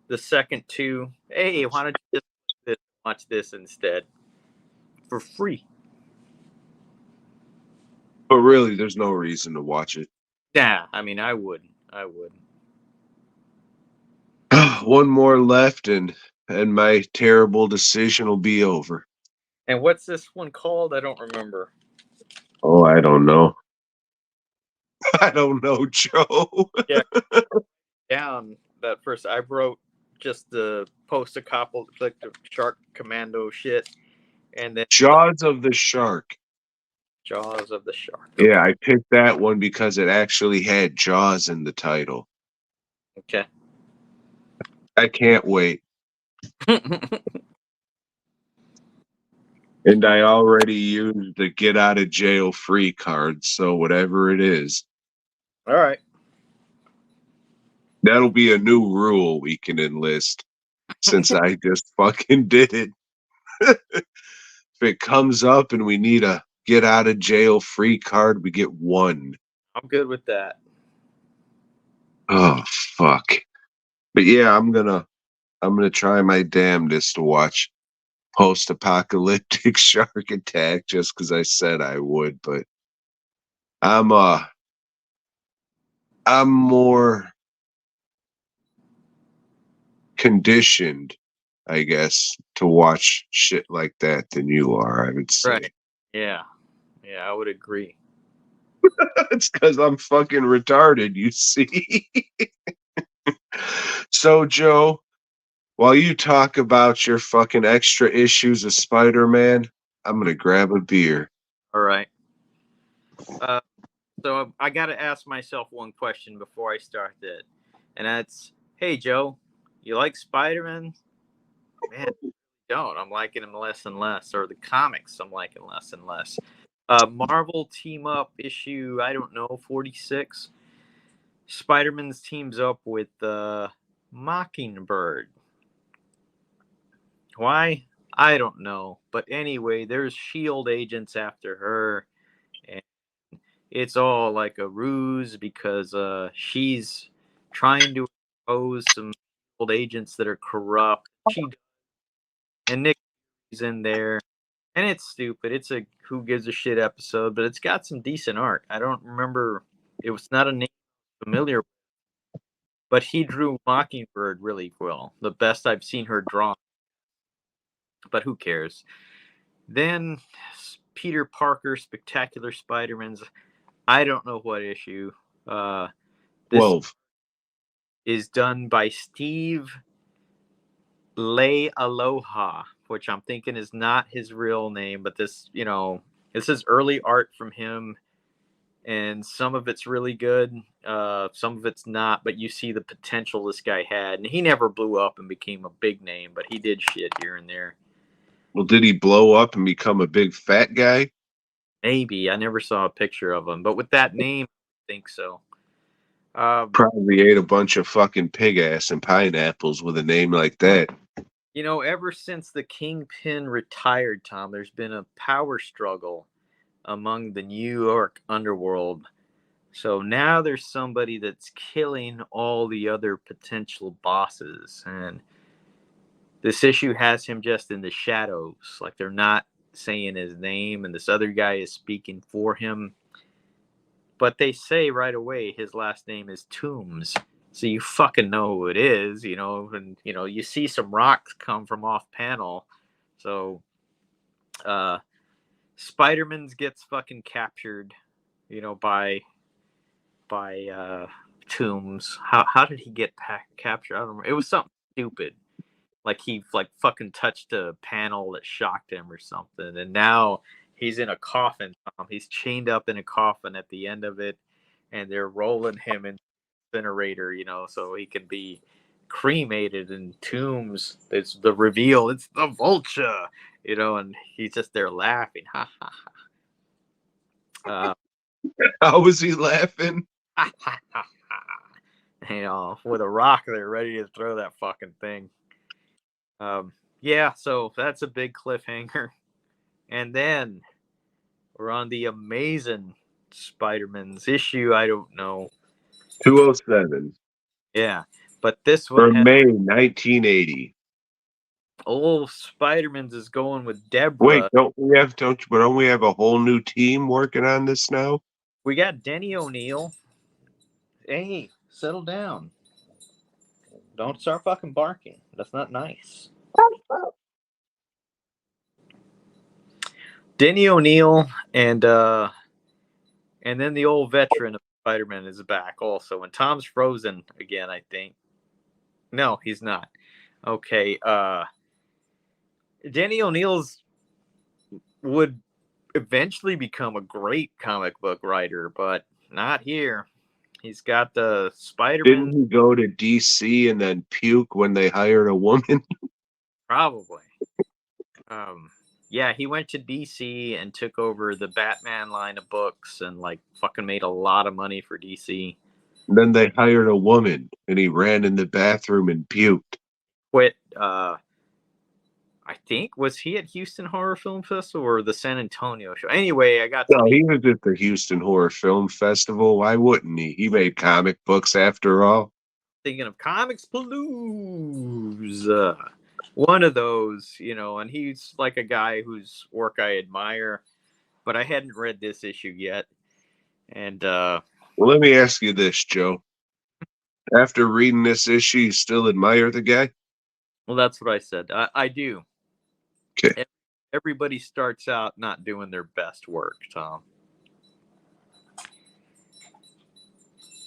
S2: The second 2, hey, why don't you just watch this instead for free?
S1: But really, there's no reason to watch it.
S2: Yeah, I mean, I would.
S1: One more left, and my terrible decision will be over.
S2: And what's this one called? I don't remember.
S1: Oh, I don't know. I don't know, Joe.
S2: Yeah, down that first. I wrote just the post-apocalyptic shark commando shit, and then
S1: Jaws of the Shark.
S2: Jaws of the Shark. Okay.
S1: Yeah, I picked that one because it actually had Jaws in the title.
S2: Okay.
S1: I can't wait. And I already used the get out of jail free card, so whatever it is.
S2: All right.
S1: That'll be a new rule we can enlist since I just fucking did it. If it comes up and we need a get out of jail free card, we get 1.
S2: I'm good with that.
S1: Oh fuck. But yeah, I'm gonna try my damnedest to watch Post-Apocalyptic Shark Attack just because I said I would, but I'm more conditioned, I guess, to watch shit like that than you are, I would say.
S2: Right. Yeah, I would agree.
S1: It's because I'm fucking retarded, you see. So, Joe, while you talk about your fucking extra issues of Spider-Man, I'm gonna grab a beer.
S2: All right. So I got to ask myself one question before I start that, and that's, hey Joe, you like Spider-Man? Man, don't. I'm liking him less and less, or the comics I'm liking less and less. Marvel team up issue, I don't know, 46. Spider-Man's teams up with Mockingbird. Why? I don't know. But anyway, there's shield agents after her, and it's all like a ruse because she's trying to expose some shield agents that are corrupt. And Nick is in there. And it's stupid. It's a who gives a shit episode, but it's got some decent art. I don't remember. It was not a name familiar, but he drew Mockingbird really well. The best I've seen her draw. But who cares? Then Peter Parker, Spectacular Spider-Man's. I don't know what issue. This
S1: 12. is
S2: done by Steve Lay Aloha, which I'm thinking is not his real name, but this is early art from him, and some of it's really good, some of it's not, but you see the potential this guy had, and he never blew up and became a big name, but he did shit here and there.
S1: Well, did he blow up and become a big fat guy?
S2: Maybe. I never saw a picture of him, but with that name, I think so.
S1: Probably ate a bunch of fucking pig ass and pineapples with a name like that.
S2: Ever since the Kingpin retired, Tom, there's been a power struggle among the New York underworld. So now there's somebody that's killing all the other potential bosses. And this issue has him just in the shadows. Like, they're not saying his name, and this other guy is speaking for him. But they say right away his last name is Toombs. So you fucking know who it is, and, you see some rocks come from off panel. So Spider-Man gets fucking captured, by Toombs. How did he get captured? I don't remember. It was something stupid. Like he fucking touched a panel that shocked him or something. And now he's in a coffin. He's chained up in a coffin at the end of it, and they're rolling him in the incinerator, so he can be cremated. And Toombs, it's the reveal. It's the Vulture, and he's just there laughing. Ha ha ha.
S1: How was he laughing?
S2: With a rock, they're ready to throw that fucking thing. Yeah, so that's a big cliffhanger. And then we're on the Amazing Spider-Man's issue. I don't know.
S1: 207.
S2: Yeah, but this
S1: For
S2: one has
S1: May 1980.
S2: old Spider-Man's is going with
S1: Wait,
S2: Deborah.
S1: don't we have a whole new team working on this now?
S2: We got Denny O'Neil. Hey, settle down. Don't start fucking barking. That's not nice. Denny O'Neil and then the old veteran of Spider-Man is back also. And Tom's frozen again, I think. No, he's not. Okay. Denny O'Neil's would eventually become a great comic book writer, but not here. He's got the Spider-Man.
S1: Didn't he go to DC and then puke when they hired a woman?
S2: Probably. Yeah, he went to DC and took over the Batman line of books and fucking made a lot of money for DC.
S1: And then they hired a woman and he ran in the bathroom and puked.
S2: Quit. I think, was he at Houston Horror Film Festival or the San Antonio show? Anyway, I got to
S1: No, he was at the Houston Horror Film Festival. Why wouldn't he? He made comic books after all.
S2: thinking of Comics Palooza. One of those, and he's like a guy whose work I admire, but I hadn't read this issue yet. And
S1: well, let me ask you this, Joe. After reading this issue, you still admire the guy?
S2: well, that's what I said. I do.
S1: Okay.
S2: Everybody starts out not doing their best work, Tom.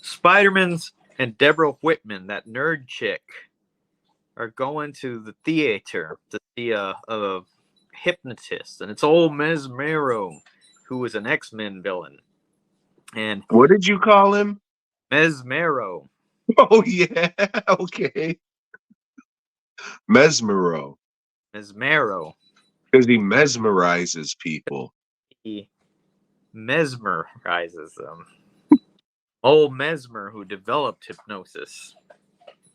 S2: Spider-Man's and Deborah Whitman, that nerd chick, are going to the theater to see a hypnotist, and it's old Mesmero, who was an X-Men villain. And
S1: What did you call him?
S2: Mesmero.
S1: Oh yeah, okay. Mesmero.
S2: Mesmero.
S1: Because he mesmerizes people.
S2: He mesmerizes them. Old Mesmer, who developed hypnosis.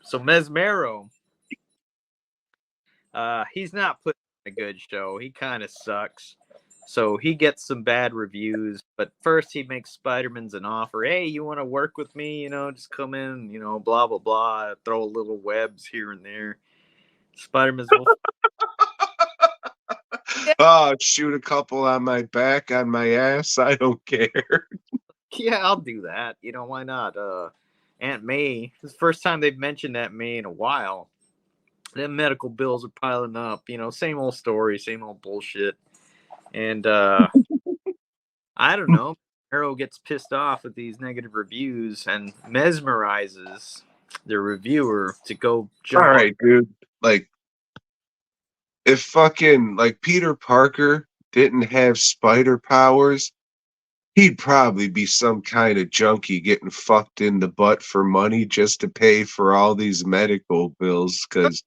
S2: So Mesmero, he's not putting on a good show. He kind of sucks. So he gets some bad reviews. But first, he makes Spider-Man's an offer. Hey, you want to work with me? Just come in. Blah blah blah. Throw a little webs here and there. Spider-Man's well, yeah,
S1: Oh, shoot a couple on my back, on my ass. I don't care.
S2: yeah, I'll do that. Why not? Aunt May. It's the first time they've mentioned Aunt May in a while. Them medical bills are piling up. Same old story, same old bullshit. And I don't know. Arrow gets pissed off with these negative reviews and mesmerizes the reviewer to go
S1: All
S2: jump on.
S1: right, dude. Like, if fucking like Peter Parker didn't have spider powers, he'd probably be some kind of junkie getting fucked in the butt for money just to pay for all these medical bills. Because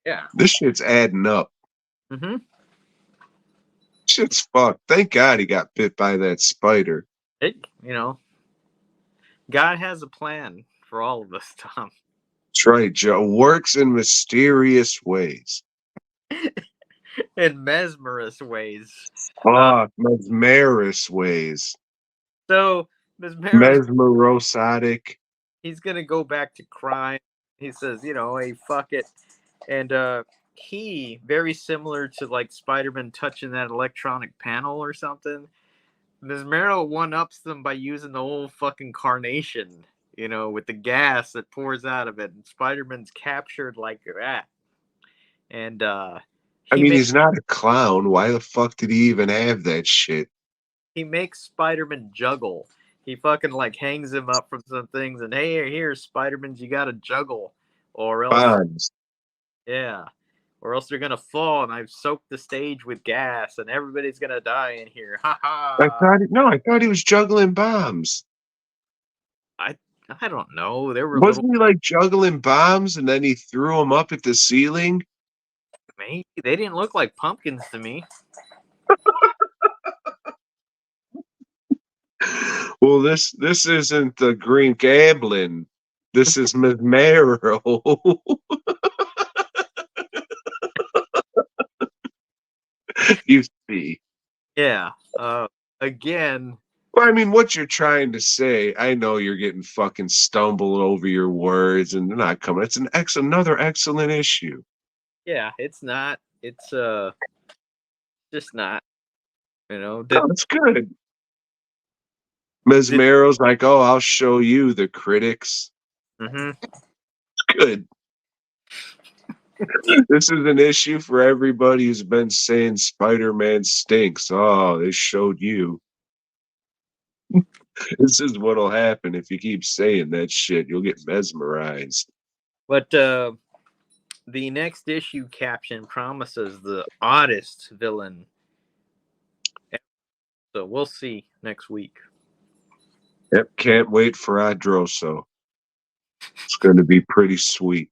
S2: Yeah.
S1: this shit's adding up.
S2: Mm-hmm.
S1: Shit's fucked. Thank God he got bit by that spider.
S2: God has a plan for all of us, Tom.
S1: That's right, Joe. Works in mysterious ways.
S2: In mesmerous ways.
S1: Ah, mesmerous ways.
S2: So Mesmero's
S1: Mesmerosotic.
S2: he's gonna go back to crime. He says, hey, fuck it. And he, very similar to like Spider-Man touching that electronic panel or something, Mesmero one-ups them by using the whole fucking carnation, with the gas that pours out of it. And Spider-Man's captured like that. And
S1: I
S2: he
S1: mean,
S2: makes
S1: he's not a clown. Why the fuck did he even have that shit?
S2: he makes Spider-Man juggle. He fucking like hangs him up from some things and hey, here, Spider-Man, you gotta juggle. Or else
S1: Bonds.
S2: yeah. Or else they're gonna fall and I've soaked the stage with gas and everybody's gonna die in here. Ha ha.
S1: I thought he was juggling bombs.
S2: I I don't know. There were little
S1: Wasn't he like juggling bombs and then he threw them up at the ceiling?
S2: maybe they didn't look like pumpkins to me.
S1: Well, this isn't the Green Goblin. This is Mesmero. You see.
S2: Yeah. Again,
S1: Well, I mean, what you're trying to say, I know you're getting fucking stumbled over your words and they're not coming. It's another excellent issue.
S2: yeah, it's not. It's just not.
S1: Oh,
S2: Did
S1: it's good.
S2: did
S1: Mesmero's like, oh, I'll show you the critics.
S2: mm-hmm.
S1: It's good. This is an issue for everybody who's been saying Spider-Man stinks. Oh, they showed you. This is what'll happen if you keep saying that shit. You'll get mesmerized.
S2: But the next issue caption promises the oddest villain. So we'll see next week.
S1: Yep, can't wait for Adroso. It's going to be pretty sweet.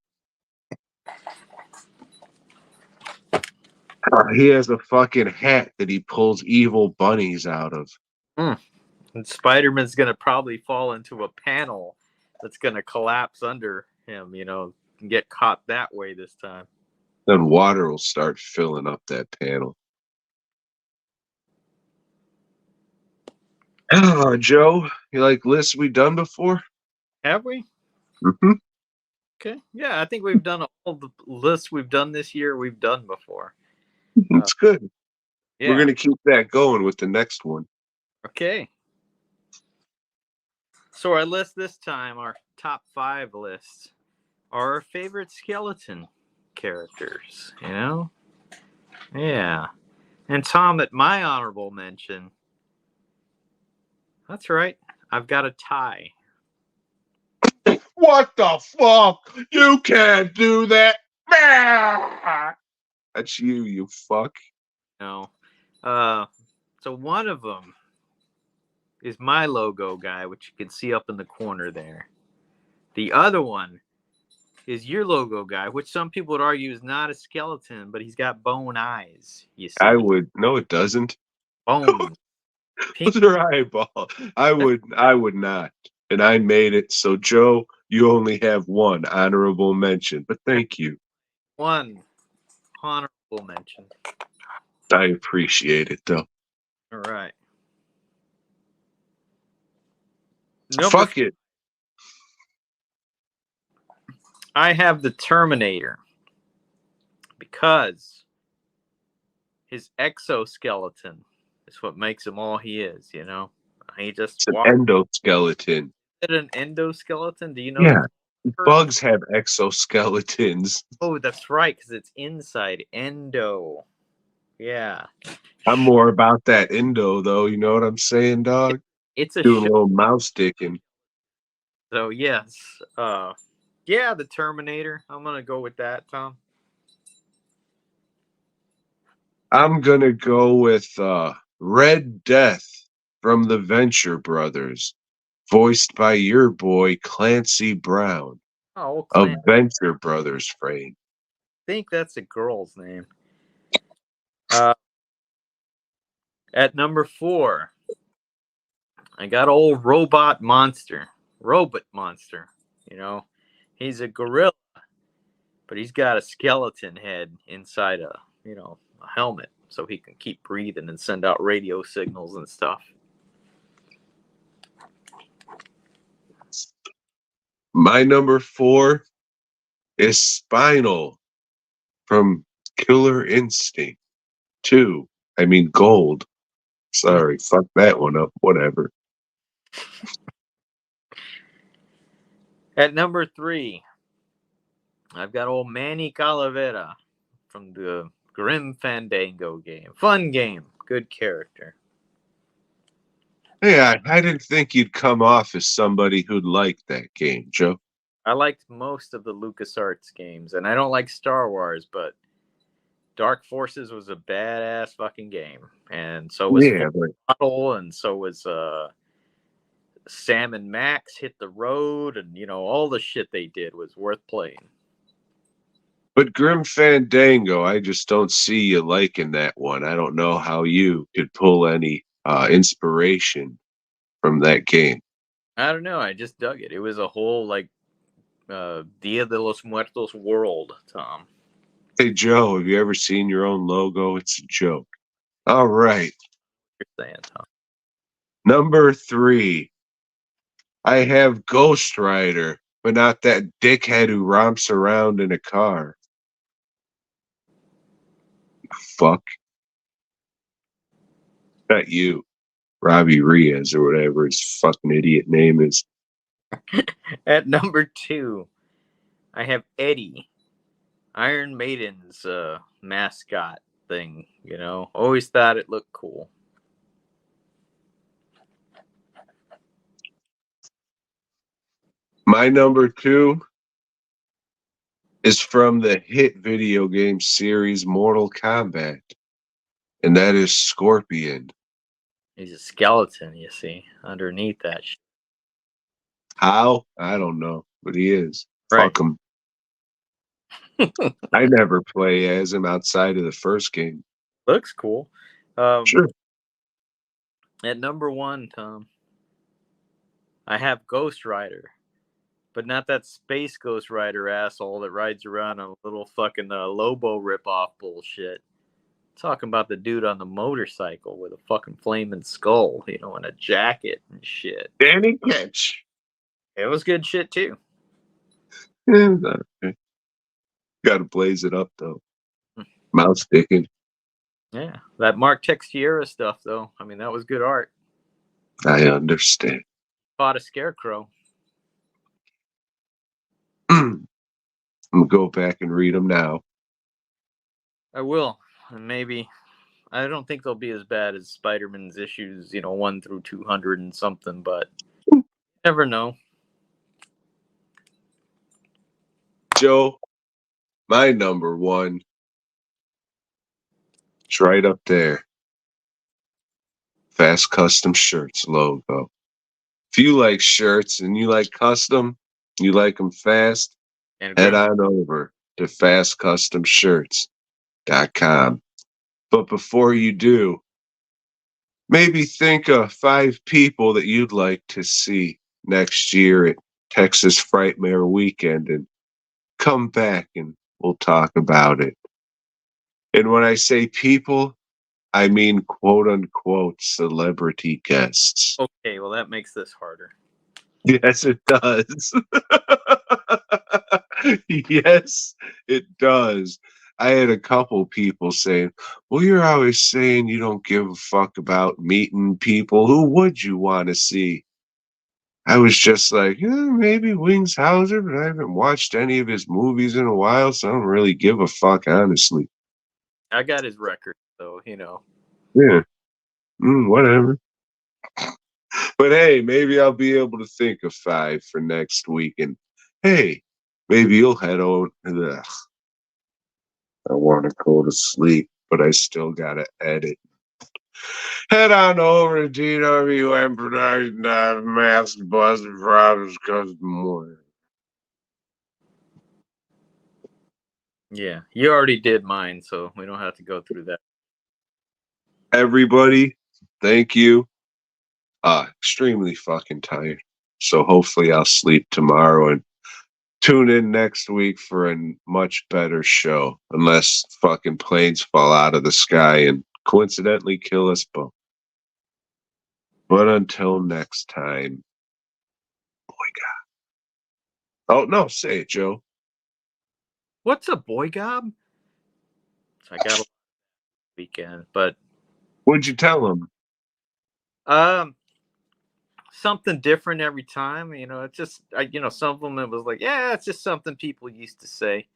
S1: He has a fucking hat that he pulls evil bunnies out of.
S2: Mm. And Spider-Man's gonna probably fall into a panel that's gonna collapse under him, and get caught that way this time.
S1: Then water will start filling up that panel. Oh, Joe, you like lists we done before?
S2: Have we?
S1: Mm-hmm.
S2: Okay. Yeah, I think we've done all the lists we've done this year. We've done before.
S1: It's good. We're
S2: Yeah.
S1: going to keep that going with the next one.
S2: Okay. So our list this time, our top 5 lists, are our favorite skeleton characters. Yeah. And Tom, at my honorable mention, that's right, I've got a tie.
S1: What the fuck? You can't do that. That's you fuck.
S2: No. Uh, so one of them is my logo guy, which you can see up in the corner there. The other one is your logo guy, which some people would argue is not a skeleton, but he's got bone eyes. You see,
S1: No, it doesn't.
S2: bone. Pink.
S1: Those are eyeball. I would not. And I made it. So Joe, you only have one honorable mention, but thank you.
S2: One honorable mention.
S1: I appreciate it though.
S2: All right.
S1: Fuck it.
S2: I have the Terminator because his exoskeleton is what makes him all he is, you know? He just
S1: It's an endoskeleton.
S2: Is it an endoskeleton? Do you know?
S1: Yeah. Bugs have exoskeletons.
S2: Oh, that's right, because it's inside. Endo. Yeah.
S1: I'm more about that endo, though. You know what I'm saying, dog?
S2: It's a
S1: doing a little mouse sticking.
S2: So yes, yeah, the Terminator. I'm gonna go with that, Tom.
S1: I'm gonna go with Red Death from the Venture Brothers, voiced by your boy Clancy Brown
S2: Oh,
S1: of
S2: Clancy.
S1: Venture Brothers fame.
S2: I think that's a girl's name. At number 4, I got old Robot Monster. You know, he's a gorilla, but he's got a skeleton head inside a helmet, so he can keep breathing and send out radio signals and stuff.
S1: My number 4 is Spinal from Killer Instinct 2. I mean Gold. Sorry, fuck that one up. Whatever.
S2: At number 3, I've got old Manny Calavera from the Grim Fandango game. Fun game. Good character.
S1: Hey, I didn't think you'd come off as somebody who'd like that game, Joe.
S2: I liked most of the LucasArts games, and I don't like Star Wars, but Dark Forces was a badass fucking game. And so was Bottle, and so was Sam and Max Hit the Road, and all the shit they did was worth playing.
S1: But Grim Fandango, I just don't see you liking that one. I don't know how you could pull any inspiration from that game.
S2: I don't know. I just dug it. It was a whole Dia de los Muertos world, Tom.
S1: Hey, Joe, have you ever seen your own logo? It's a joke. All right.
S2: You're saying, Tom.
S1: Number 3, I have Ghost Rider, but not that dickhead who romps around in a car. Fuck. Not you. Robbie Reyes or whatever his fucking idiot name is.
S2: At number 2, I have Eddie, Iron Maiden's mascot thing. Always thought it looked cool.
S1: My number 2 is from the hit video game series Mortal Kombat, and that is Scorpion.
S2: He's a skeleton, you see, underneath that shit.
S1: How? I don't know, but he is.
S2: Right.
S1: Fuck him. I never play as him outside of the first game.
S2: Looks cool.
S1: Sure.
S2: At number 1, Tom, I have Ghost Rider, but not that space Ghost Rider asshole that rides around on a little fucking Lobo ripoff bullshit. Talking about the dude on the motorcycle with a fucking flaming skull, and a jacket and shit.
S1: Danny Ketch.
S2: It was good shit too.
S1: Okay. Gotta blaze it up though. Mouse sticking.
S2: Yeah, that Mark Texeira stuff though. I mean, that was good art.
S1: I understand.
S2: Fought a scarecrow.
S1: I'm gonna go back and read them now.
S2: I will, and maybe. I don't think they'll be as bad as Spider-Man's issues, 1 through 200 and something, but you never know.
S1: Joe, my number 1. It's right up there. Fast Custom Shirts logo. If you like shirts and you like custom, you like them fast,
S2: And
S1: head
S2: Grimp.
S1: on over to fastcustomshirts.com. But before you do, maybe think of 5 people that you'd like to see next year at Texas Frightmare Weekend and come back and we'll talk about it. And when I say people, I mean quote unquote celebrity guests.
S2: Okay, well that makes this harder.
S1: Yes, it does. Yes, it does. I had a couple people saying, well, you're always saying you don't give a fuck about meeting people. Who would you want to see? I was just like, yeah, maybe Wings Hauser, but I haven't watched any of his movies in a while, so I don't really give a fuck, honestly.
S2: I got his record, so
S1: Yeah, whatever. But hey, maybe I'll be able to think of 5 for next week. And hey, maybe you'll head over to the. I want to go to sleep, but I still got to edit. Head on over to GWM Production, Mask Busted Problems Custom Morning.
S2: Yeah, you already did mine, so we don't have to go through that.
S1: Everybody, thank you. Extremely fucking tired. So hopefully I'll sleep tomorrow and tune in next week for a much better show. Unless fucking planes fall out of the sky and coincidentally kill us both. But until next time, BOYGOB. Oh, no, say it, Joe.
S2: What's a BOYGOB? So I got a weekend, but
S1: What'd you tell him?
S2: something different every time. It's just some of them it was like, yeah, it's just something people used to say.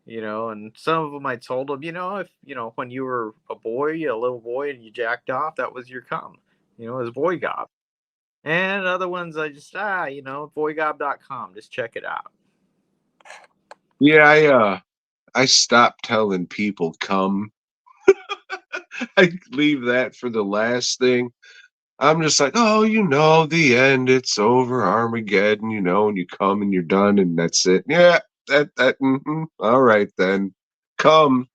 S2: And some of them I told them, if when you were a little boy, and you jacked off, that was your cum. It was BOYGOB. And other ones I just boygob.com. Just check it out.
S1: Yeah, I stopped telling people come. I leave that for the last thing. I'm just like, oh, the end, it's over, Armageddon, and you come and you're done and that's it. Yeah, that, all right then. Come.